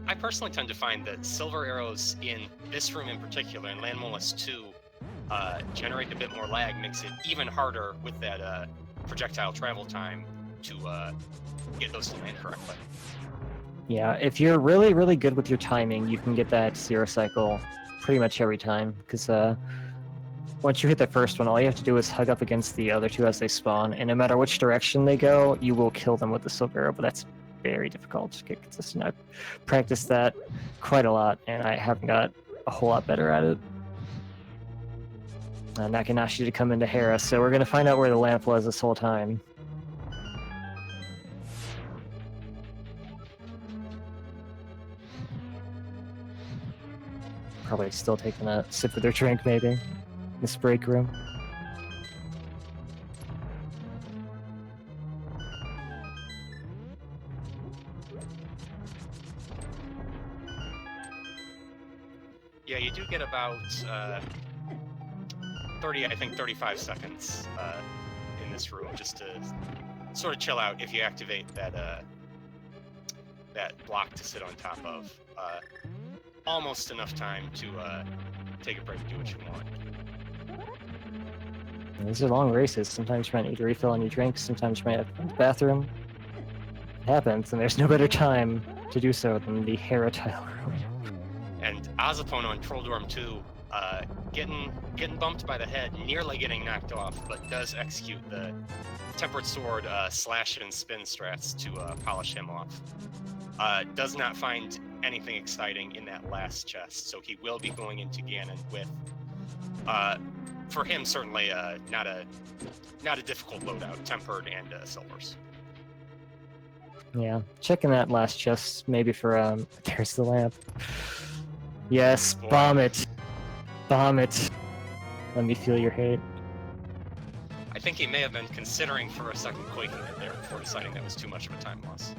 I personally tend to find that silver arrows in this room in particular, in land rollless 2, generate a bit more lag, makes it even harder with that projectile travel time to get those to land correctly. Yeah, if you're really, really good with your timing, you can get that 0 cycle pretty much every time, because once you hit the first one, all you have to do is hug up against the other 2 as they spawn, and no matter which direction they go, you will kill them with the silver arrow, but that's very difficult to get consistent. I've practiced that quite a lot, and I haven't got a whole lot better at it. Nakenashi to come into Hera, so we're going to find out where the lamp was this whole time. Probably still taking a sip of their drink, maybe, in this break room. Yeah, you do get about 35 seconds in this room just to sort of chill out if you activate that that block to sit on top of. Almost enough time to take a break, do what you want. These are long races. Sometimes you might need to refill on your drink, sometimes you might have to go to the bathroom. It happens, and there's no better time to do so than the Hera tile room. And ozipone on Troll Dorm 2, getting bumped by the head, nearly getting knocked off, but does execute the Tempered Sword slash and spin strats to polish him off. Does not find anything exciting in that last chest, so he will be going into Ganon with, for him certainly not a difficult loadout, tempered and silvers. Yeah, checking that last chest, maybe for there's the lamp. Yes, Boy. bomb it, bomb it. Let me feel your hate. I think he may have been considering for a second quaking it there before deciding that was too much of a time loss.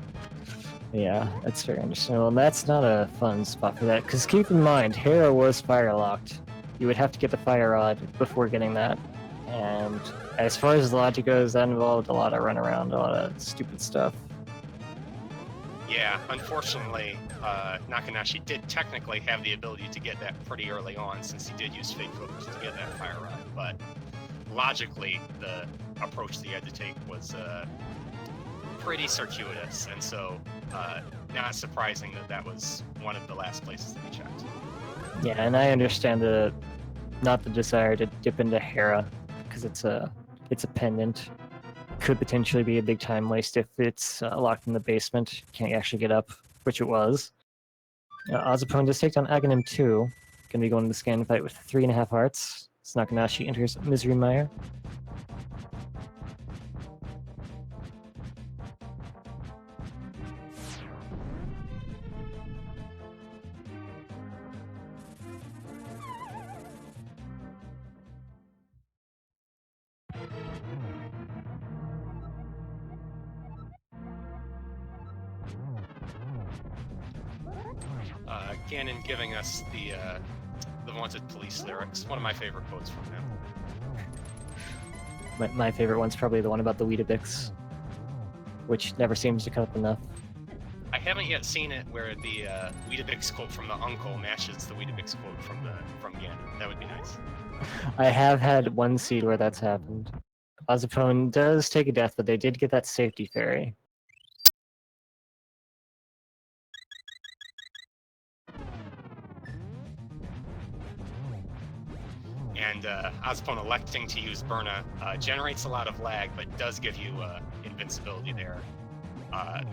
Yeah, that's very understandable. And that's not a fun spot for that, because keep in mind, Hera was fire locked. You would have to get the fire rod before getting that. And as far as the logic goes, that involved a lot of runaround, a lot of stupid stuff. Yeah, unfortunately, Nakenashi did technically have the ability to get that pretty early on, since he did use Fake Focus to get that fire rod, but logically, the approach that he had to take was pretty circuitous, and so not surprising that that was one of the last places that he checked. Yeah, and I understand not the desire to dip into Hera, because it's a pendant. Could potentially be a big time waste if it's locked in the basement, can't actually get up, which it was. ozipone does take down Aghanim 2, gonna be going to the scan fight with 3.5 hearts. Nakenashi enters Misery Mire. Ganon giving us the Wanted Police lyrics, one of my favorite quotes from him. My favorite one's probably the one about the Weetabix, which never seems to come up enough. I haven't yet seen it where the Weetabix quote from the uncle matches the Weetabix quote from Ganon. That would be nice. I have had one seed where that's happened. ozipone does take a death, but they did get that safety fairy. And ozipone electing to use Burna generates a lot of lag, but does give you invincibility there.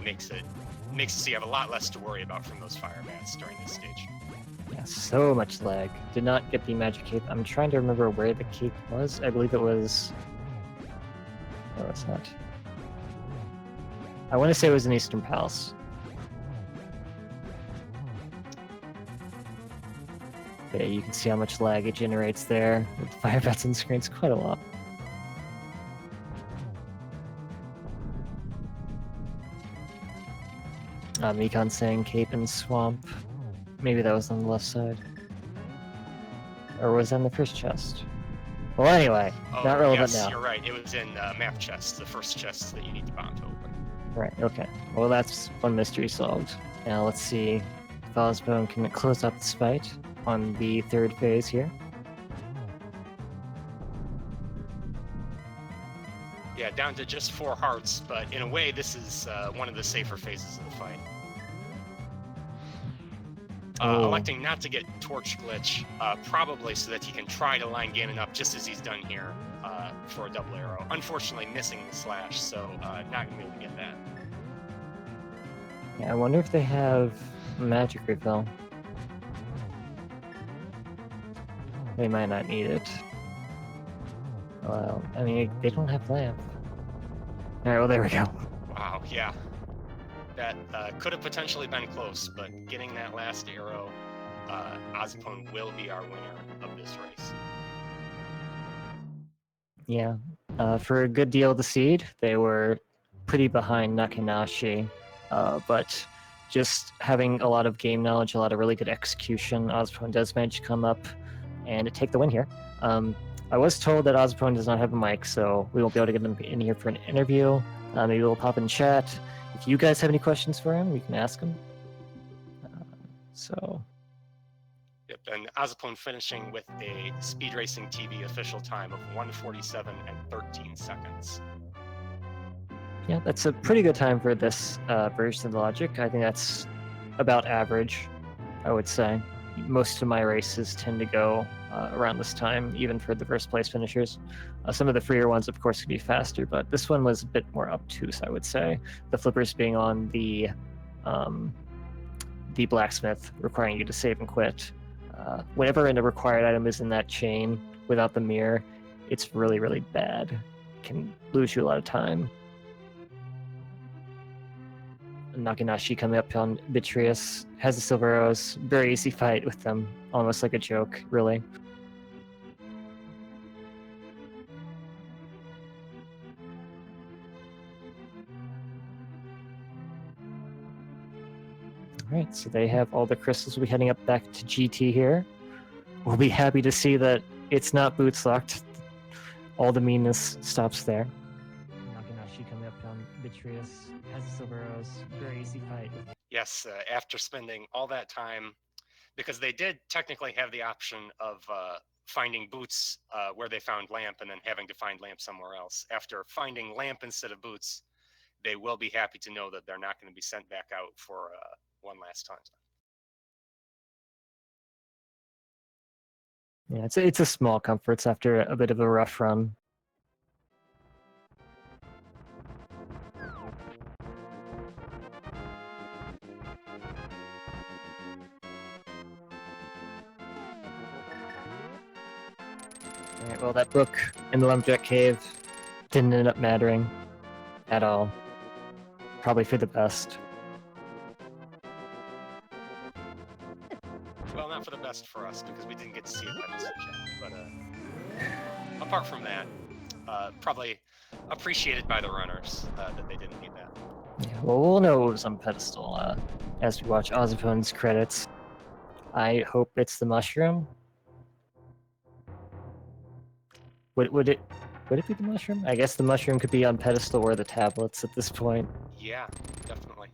Makes it so you have a lot less to worry about from those fire bats during this stage. Yeah, so much lag. Did not get the magic cape. I'm trying to remember where the cape was. I believe it was... No, it's not. I want to say it was in Eastern Palace. Yeah, you can see how much lag it generates there. With fire bats on screen, it's quite a lot. Mikon saying Cape and Swamp. Maybe that was on the left side. Or was that in the first chest? Well, anyway, not relevant now. You're right. It was in map chests, the first chests that you need to bomb to open. Right, okay. Well, that's one mystery solved. Now let's see if ozipone can close up this fight on the third phase here. Yeah, down to just 4 hearts, but in a way, this is one of the safer phases of the fight. Electing not to get Torch Glitch, probably so that he can try to line Ganon up just as he's done here for a double arrow. Unfortunately, missing the slash, so not going to be able to get that. Yeah, I wonder if they have magic refill. They might not need it. Well, I mean, they don't have lamp. Alright, well, there we go. Wow, yeah. That could have potentially been close, but getting that last arrow, ozipone will be our winner of this race. Yeah. For a good deal of the seed, they were pretty behind Nakenashi, but just having a lot of game knowledge, a lot of really good execution, ozipone does manage to come up and take the win here. I was told that ozipone does not have a mic, so we won't be able to get him in here for an interview. Maybe we'll pop in chat. If you guys have any questions for him, you can ask him. Yep, and ozipone finishing with a Speed Racing TV official time of 1:47 and 13 seconds. Yeah, that's a pretty good time for this version of the logic. I think that's about average, I would say. Most of my races tend to go around this time, even for the first place finishers. Some of the freer ones, of course, could be faster, but this one was a bit more obtuse, I would say. The flippers being on the blacksmith, requiring you to save and quit. Whenever a required item is in that chain without the mirror, it's really, really bad. It can lose you a lot of time. Nakenashi coming up on Vitreous, has the silver arrows, very easy fight with them, almost like a joke, really. Alright, so they have all the crystals. We'll be heading up back to GT here. We'll be happy to see that it's not boots locked. All the meanness stops there. Nakenashi coming up on Vitreous, has the silver arrows, very easy fight. Yes, after spending all that time, because they did technically have the option of finding boots where they found lamp and then having to find lamp somewhere else. After finding lamp instead of boots, they will be happy to know that they're not going to be sent back out for one last time. Yeah, it's a small comforts after a bit of a rough run. Alright, well, that book in the Lumberjack Cave didn't end up mattering at all. Probably for the best. Well, not for the best for us, because we didn't get to see a pedestal check. But apart from that, probably appreciated by the runners that they didn't need that. Yeah, well, we'll know it was on pedestal as we watch ozipone's credits. I hope it's the mushroom. Would it be the mushroom? I guess the mushroom could be on pedestal or the tablets at this point. Yeah, definitely.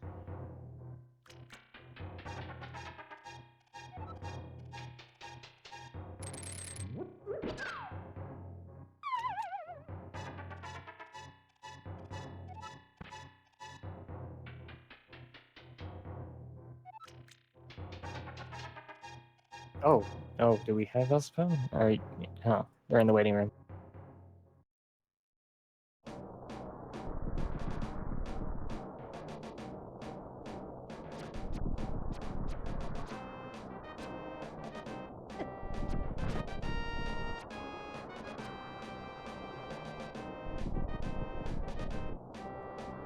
Oh, Oh, do we have ozipone? Alright, huh, they're in the waiting room.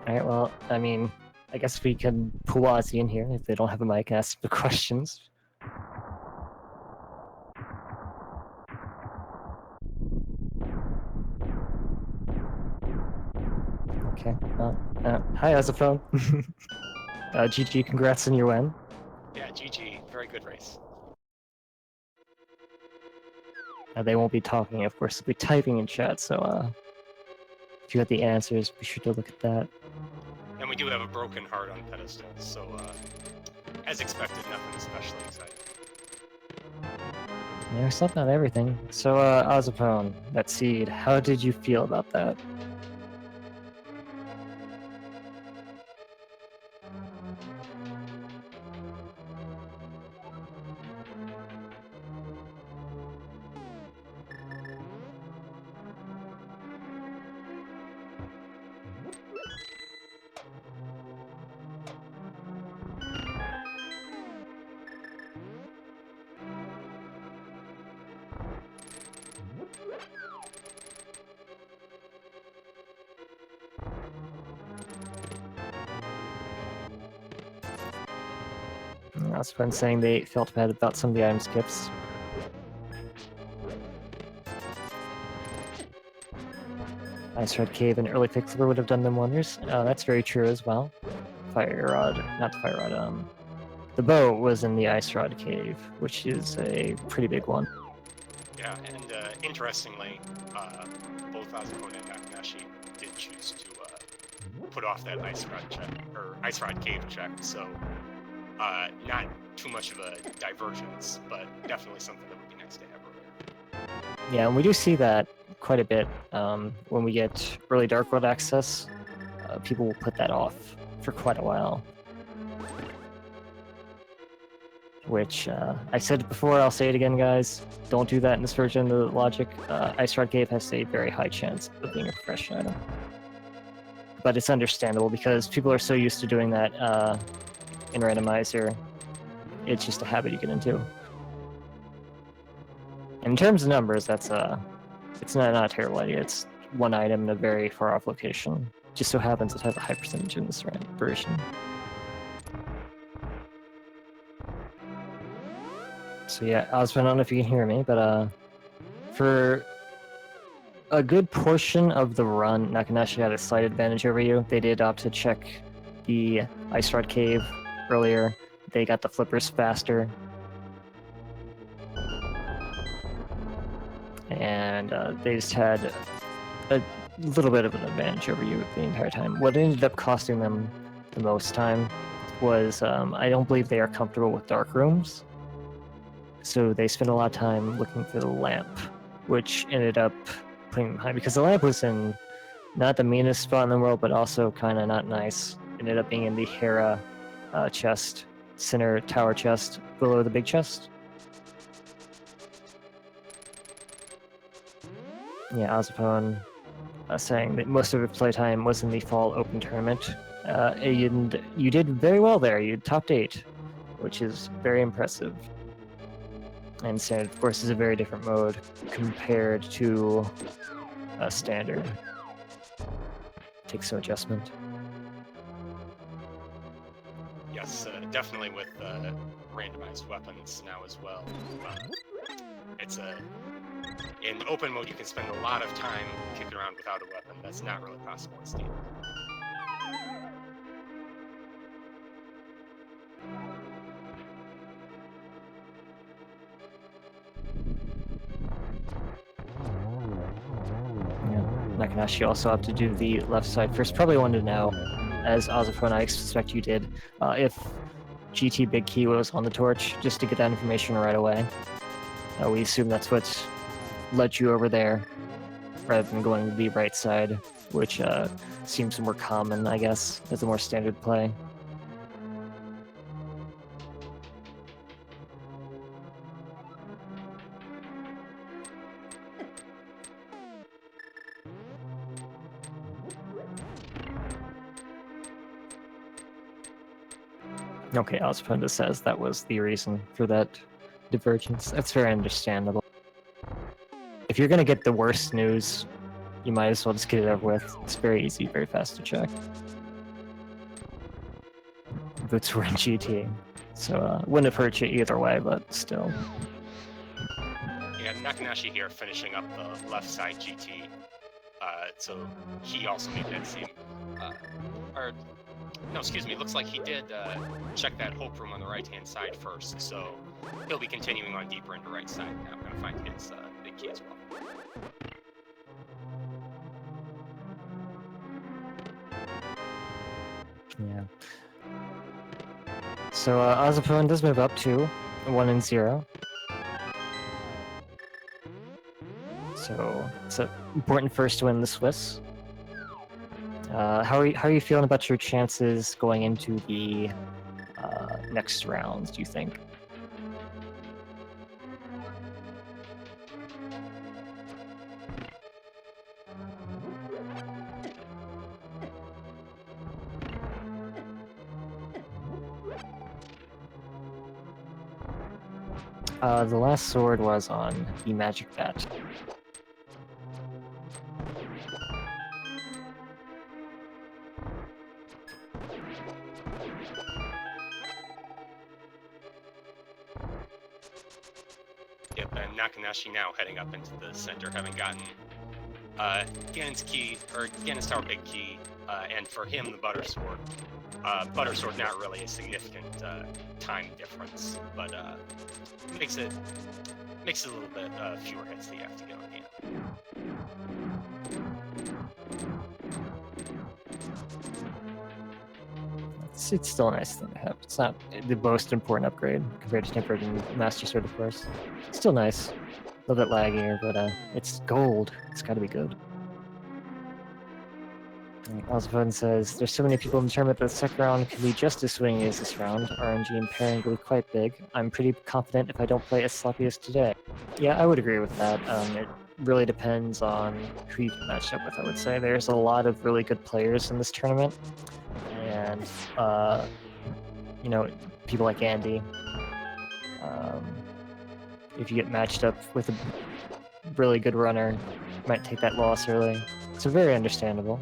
Alright, well, I mean, I guess we can pull Ozzy in here if they don't have a mic, ask the questions. Okay, hi, ozipone. GG, congrats on your win. Yeah, GG. Very good race. They won't be talking, of course, they'll be typing in chat, so if you got the answers, be sure to look at that. And we do have a broken heart on pedestal, so as expected, nothing especially exciting. Yeah, except not everything. So, ozipone, that seed, how did you feel about that? Ozipone saying they felt bad about some of the item skips. Ice Rod Cave and early Pixelber would have done them wonders. That's very true as well. Fire Rod, not the Fire Rod, the bow was in the Ice Rod Cave, which is a pretty big one. Yeah, and interestingly, both ozipone and Nakenashi did choose to put off that Ice Rod check, or Ice Rod Cave check, so not too much of a divergence, but definitely something that would be nice to have earlier. Yeah, and we do see that quite a bit when we get early Dark World access. People will put that off for quite a while. Which, I said it before, I'll say it again, guys. Don't do that in this version of the logic. Ice Rod Cave has a very high chance of being a progression item. But it's understandable because people are so used to doing that in Randomizer. It's just a habit you get into. In terms of numbers, that's it's not a terrible idea. It's one item in a very far off location. Just so happens it has a high percentage in this version. So yeah, Osman, I don't know if you can hear me, but for a good portion of the run, Nakenashi had a slight advantage over you. They did opt to check the Ice Rod Cave earlier. They got the flippers faster. And they just had a little bit of an advantage over you the entire time. What ended up costing them the most time was I don't believe they are comfortable with dark rooms. So they spent a lot of time looking for the lamp, which ended up putting them high because the lamp was in not the meanest spot in the world, but also kind of not nice. Ended up being in the Hera chest, center tower chest below the big chest. Yeah, ozipone saying that most of its playtime was in the fall open tournament. And you did very well there. You topped 8, which is very impressive. And standard, of course, is a very different mode compared to standard. Takes some adjustment. Yes, definitely with randomized weapons now as well. It's in open mode you can spend a lot of time kicking around without a weapon. That's not really possible in standard. Nakenashi also have to do the left side first. Probably wanted to know, as ozipone, I suspect you did, if GT Big Key was on the torch, just to get that information right away. We assume that's what led you over there, rather than going to the right side, which seems more common, I guess, as a more standard play. Okay, Ozipone says that was the reason for that divergence. That's very understandable. If you're gonna get the worst news, you might as well just get it over with. It's very easy, very fast to check. Boots were in GT, so wouldn't have hurt you either way, but still. Yeah, Nakenashi here finishing up the left side GT. So he also made that same, or no, excuse me. Looks like he did check that hope room on the right-hand side first. So he'll be continuing on deeper into right side. Now I'm gonna find his big key as well. Yeah. So Ozipone does move up to 1 and 0. So it's an important first win in the Swiss. How are you feeling about your chances going into the next rounds, do you think? The last sword was on the magic bat. Yep, and Nakenashi now heading up into the center, having gotten Ganon's key, or Ganon's Tower Big Key, and for him, the Butter Sword. Butter Sword, not really a significant time difference, but makes it a little bit fewer hits that you have to get on Ganon. It's still a nice thing to have. It's not the most important upgrade compared to Tempered and Master Sword, of course. It's still nice. A little bit laggier, but it's gold. It's gotta be good. Ozipone says, there's so many people in the tournament that the second round can be just as swingy as this round. RNG and pairing will be quite big. I'm pretty confident if I don't play as sloppy as today. Yeah, I would agree with that. It really depends on who you get matched up with, I would say. There's a lot of really good players in this tournament. And, you know, people like Andy. If you get matched up with a really good runner, you might take that loss early. So very understandable.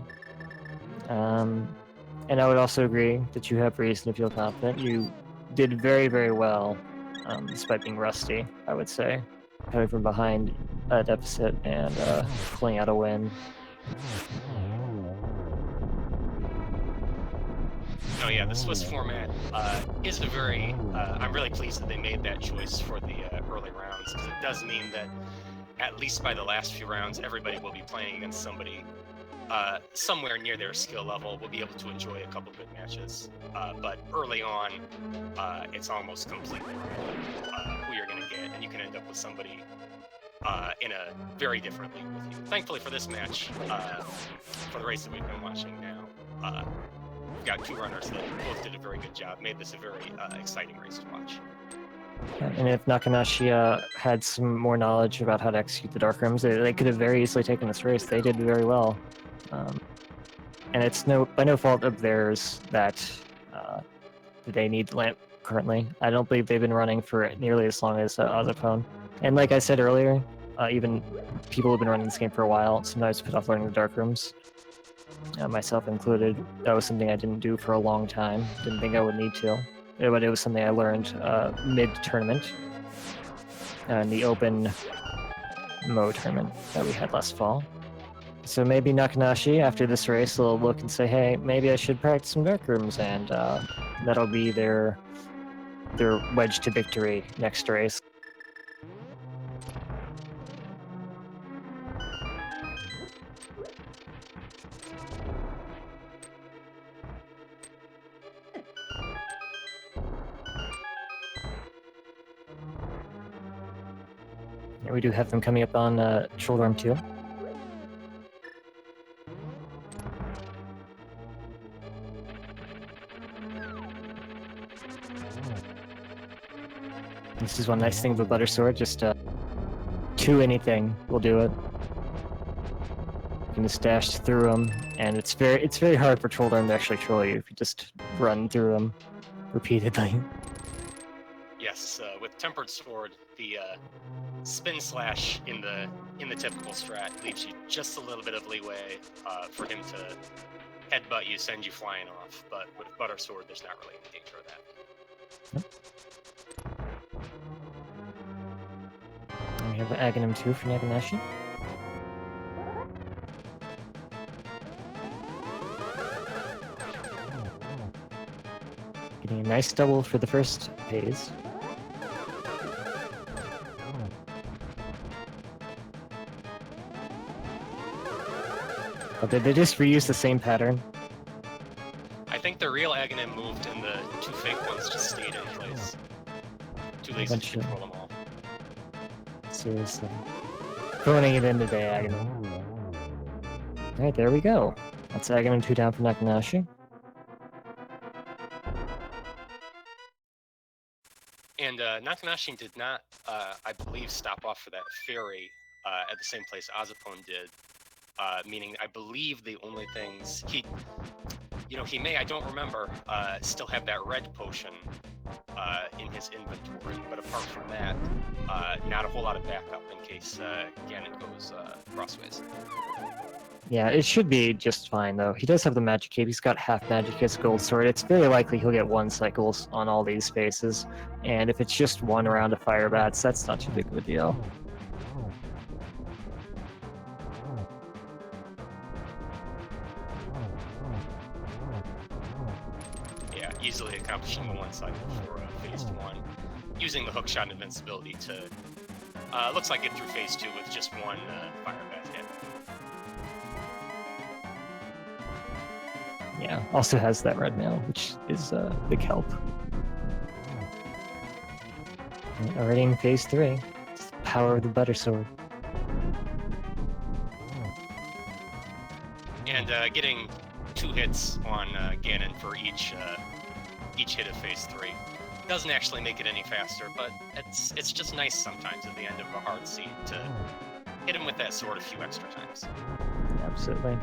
And I would also agree that you have reason to feel confident. You did very, very well, despite being rusty, I would say. Coming from behind a deficit and pulling out a win. Oh yeah, the Swiss format is a very, I'm really pleased that they made that choice for the early rounds, because it does mean that at least by the last few rounds, everybody will be playing against somebody somewhere near their skill level. Will be able to enjoy a couple good matches, but early on, it's almost completely random who you're going to get, and you can end up with somebody in a very different league with you. Thankfully for this match, for the race that we've been watching now, we've got two runners that both did a very good job, made this a very exciting race to watch. And if Nakenashi had some more knowledge about how to execute the Dark Rooms, they could have very easily taken this race. They did very well. And it's by no fault of theirs that they need Lamp currently. I don't believe they've been running for nearly as long as Ozipone. And like I said earlier, even people who've been running this game for a while sometimes put off learning the Dark Rooms. Myself included. That was something I didn't do for a long time. Didn't think I would need to. But it was something I learned mid-tournament in the open Mo tournament that we had last fall. So maybe Nakenashi, after this race, will look and say, hey, maybe I should practice some Dark Rooms, and that'll be their wedge to victory next race. Yeah, we do have them coming up on Shoulder Arm 2. This is one nice thing about Butter Sword, just 2 anything will do it. You can just dash through them, and it's very hard for Shoulder Arm to actually troll you if you just run through them. repeatedly. Yes, with Tempered Sword, the spin slash in the typical strat leaves you just a little bit of leeway for him to headbutt you, send you flying off. But with Butter Sword, there's not really any danger of that. And we have Aghanim 2 for Nakenashi. Getting a nice double for the first phase. But they just reused the same pattern. I think the real Aghanim moved and the two fake ones just stayed in place. Too lazy to control them all. Seriously. Phoning it in today, Aghanim. Alright, there we go. That's Aghanim 2 down for Nakenashi. And Nakenashi did not, I believe, stop off for that fairy at the same place ozipone did. Meaning, I believe the only things he may, I don't remember, still have that red potion in his inventory. But apart from that, not a whole lot of backup in case Ganon goes crossways. Yeah, it should be just fine, though. He does have the magic cape. He's got half magic, his gold sword. It's very likely he'll get 1 cycles on all these spaces. And if it's just 1 round of fire bats, that's not too big of a deal. Yeah, easily accomplishing the 1 cycle for phase 1. Using the hookshot invincibility to, looks like get through phase 2 with just 1 fire bat hit. Yeah, also has that red mail, which is big help. And already in phase 3. It's the power of the Butter Sword. And getting 2 hits on Ganon for each hit of phase 3 doesn't actually make it any faster, but it's just nice sometimes at the end of a hard scene to hit him with that sword a few extra times. Absolutely.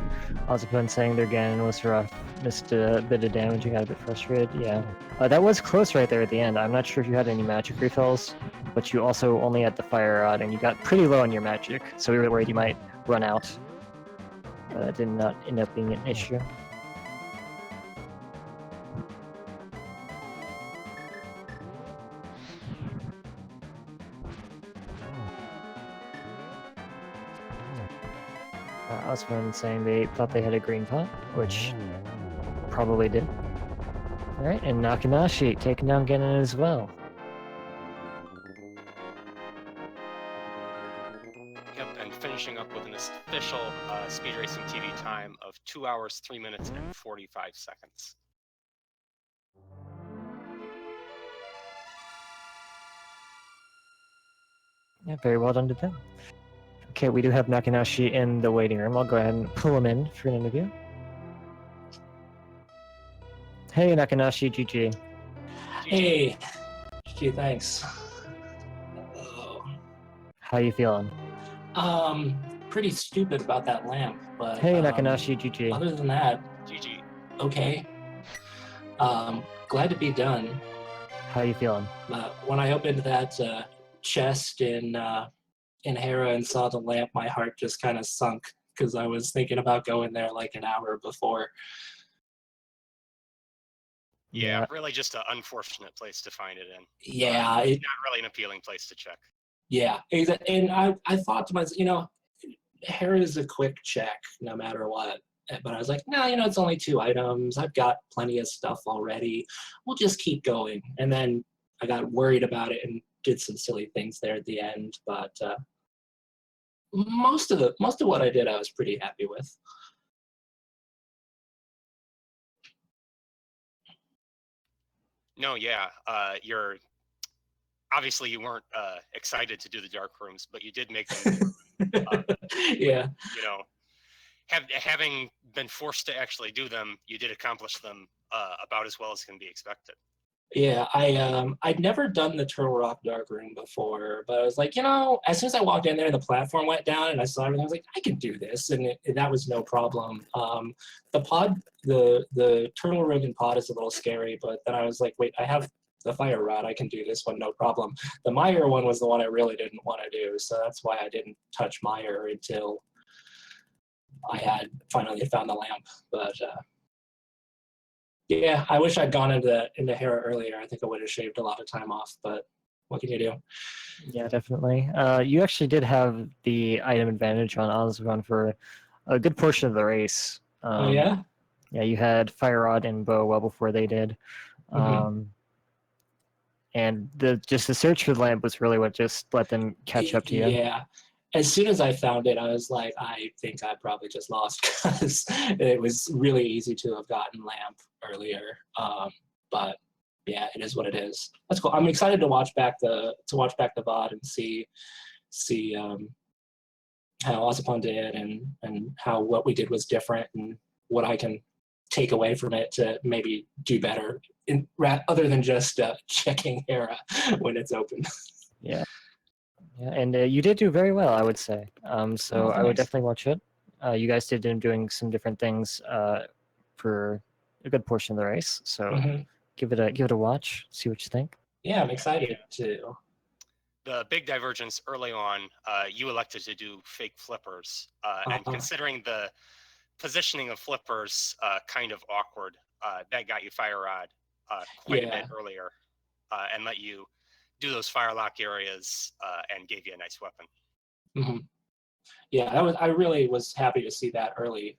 Ozipone saying their Ganon was rough. Missed a bit of damage and got a bit frustrated. Yeah. That was close right there at the end. I'm not sure if you had any magic refills, but you also only had the fire rod, and you got pretty low on your magic, so we were worried you might run out. That did not end up being an issue. Ozipone saying they thought they had a green pot, which probably did. Alright, and Nakenashi taking down Ganon as well. Yep, and finishing up with an official Speed Racing TV time of 2 hours, 3 minutes, and 45 seconds. Yeah, very well done to them. Okay, we do have Nakenashi in the waiting room. I'll go ahead and pull him in for an interview. Hey, Nakenashi, GG. Hey, gee, thanks. How you feeling? Pretty stupid about that lamp, but Hey, Nakenashi, GG. other than that, GG. okay. Glad to be done. How you feeling? When I opened that chest in Hera and saw the lamp, my heart just kind of sunk because I was thinking about going there like an hour before. Yeah, really just an unfortunate place to find it in. Yeah, It's not really an appealing place to check. Yeah, and I thought to myself, Hera is a quick check no matter what. But I was like, no, it's only 2 items. I've got plenty of stuff already. We'll just keep going. And then I got worried about it and did some silly things there at the end. But most of what I did, I was pretty happy with. No, yeah, obviously you weren't excited to do the dark rooms, but you did make them. Yeah. Having been forced to actually do them, you did accomplish them about as well as can be expected. Yeah, I'd never done the Turtle Rock Dark Room before, but I was like, as soon as I walked in there and the platform went down and I saw everything, I was like, I can do this, and that was no problem. The pod, the Turtle Room and pod is a little scary, but then I was like, wait, I have the fire rod, I can do this one, no problem. The Meyer one was the one I really didn't want to do, so that's why I didn't touch Meyer until I had finally found the lamp. But yeah, I wish I'd gone into Hera earlier. I think I would have shaved a lot of time off, but what can you do? Yeah, definitely. You actually did have the item advantage on ozipone for a good portion of the race. Oh yeah? Yeah, you had Fire Rod and Bow well before they did. And just the search for the lamp was really what just let them catch up to you. Yeah. As soon as I found it, I was like, I think I probably just lost because it was really easy to have gotten lamp earlier. But yeah, it is what it is. That's cool. I'm excited to watch back the VOD and see how ozipone did and how what we did was different and what I can take away from it to maybe do better other than just checking Hera when it's open. Yeah. Yeah, and you did do very well, I would say. So I would definitely watch it. You guys did end up doing some different things for a good portion of the race. So give it a watch, see what you think. Yeah, I'm excited to. The big divergence early on, you elected to do fake flippers, and considering the positioning of flippers kind of awkward, that got you Fire Rod quite a bit earlier, and let you do those Firelock areas and gave you a nice weapon. Yeah, I really was happy to see that early,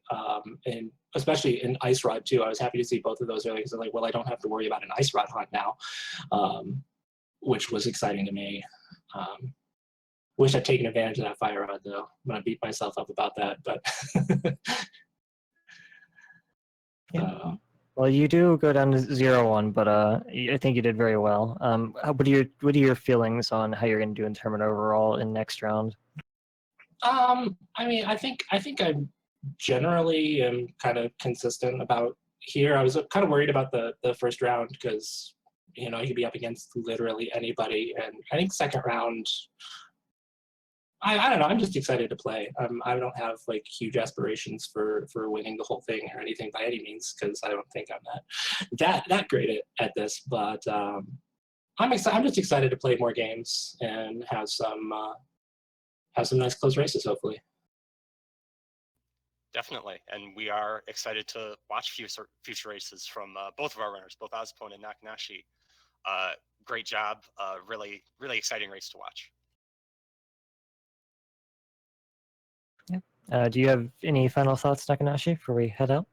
and especially in Ice Rod too. I was happy to see both of those early because I'm like, well, I don't have to worry about an Ice Rod hunt now, which was exciting to me. Wish I'd taken advantage of that Fire Rod though. I'm gonna beat myself up about that, but yeah. Well, you do go down to 0-1, but I think you did very well. What are your feelings on how you're going to do in tournament overall in next round? I mean, I think I generally am kind of consistent about here. I was kind of worried about the first round because you could be up against literally anybody, and I think second round. I don't know. I'm just excited to play. I don't have like huge aspirations for winning the whole thing or anything by any means because I don't think I'm that great at this. But I'm excited. I'm just excited to play more games and have some nice close races, hopefully. Definitely, and we are excited to watch future races from both of our runners, both ozipone and Nakenashi. Great job. Really exciting race to watch. Yeah. Do you have any final thoughts, Nakenashi, before we head out?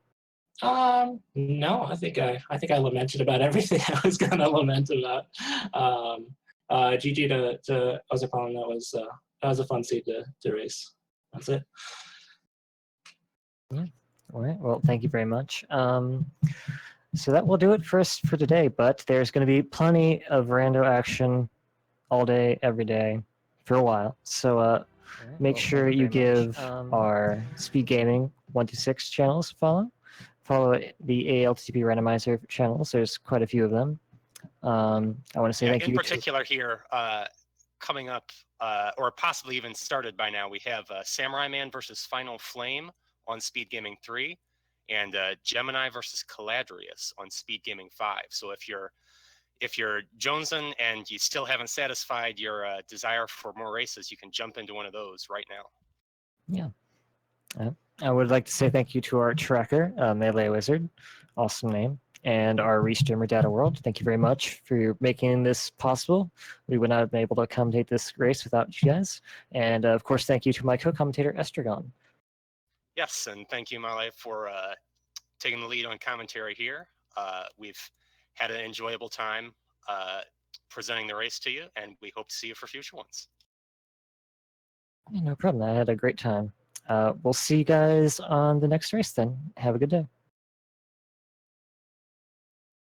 No, I think I lamented about everything I was gonna lament about. GG to ozipone. That was a fun seed to race. That's it. Yeah. All right. Well, thank you very much. So that will do it for today. But there's going to be plenty of rando action all day, every day, for a while. So make sure you give our Speed Gaming 126 channels a follow. Follow the ALTTP Randomizer channels. There's quite a few of them. I want to say thank you. In particular here, coming up, or possibly even started by now, we have Samurai Man versus Final Flame on Speed Gaming 3, and Gemini versus Caladrius on Speed Gaming 5. So if you're jonesing and you still haven't satisfied your desire for more races, you can jump into one of those right now. Yeah. I would like to say thank you to our tracker, Melee Wizard, awesome name, and our restreamer Data World. Thank you very much for making this possible. We would not have been able to commentate this race without you guys. And of course, thank you to my co-commentator, Estragon. Yes, and thank you, Melee, for taking the lead on commentary here. We've had an enjoyable time presenting the race to you, and we hope to see you for future ones. Yeah, no problem. I had a great time. We'll see you guys on the next race then. Have a good day.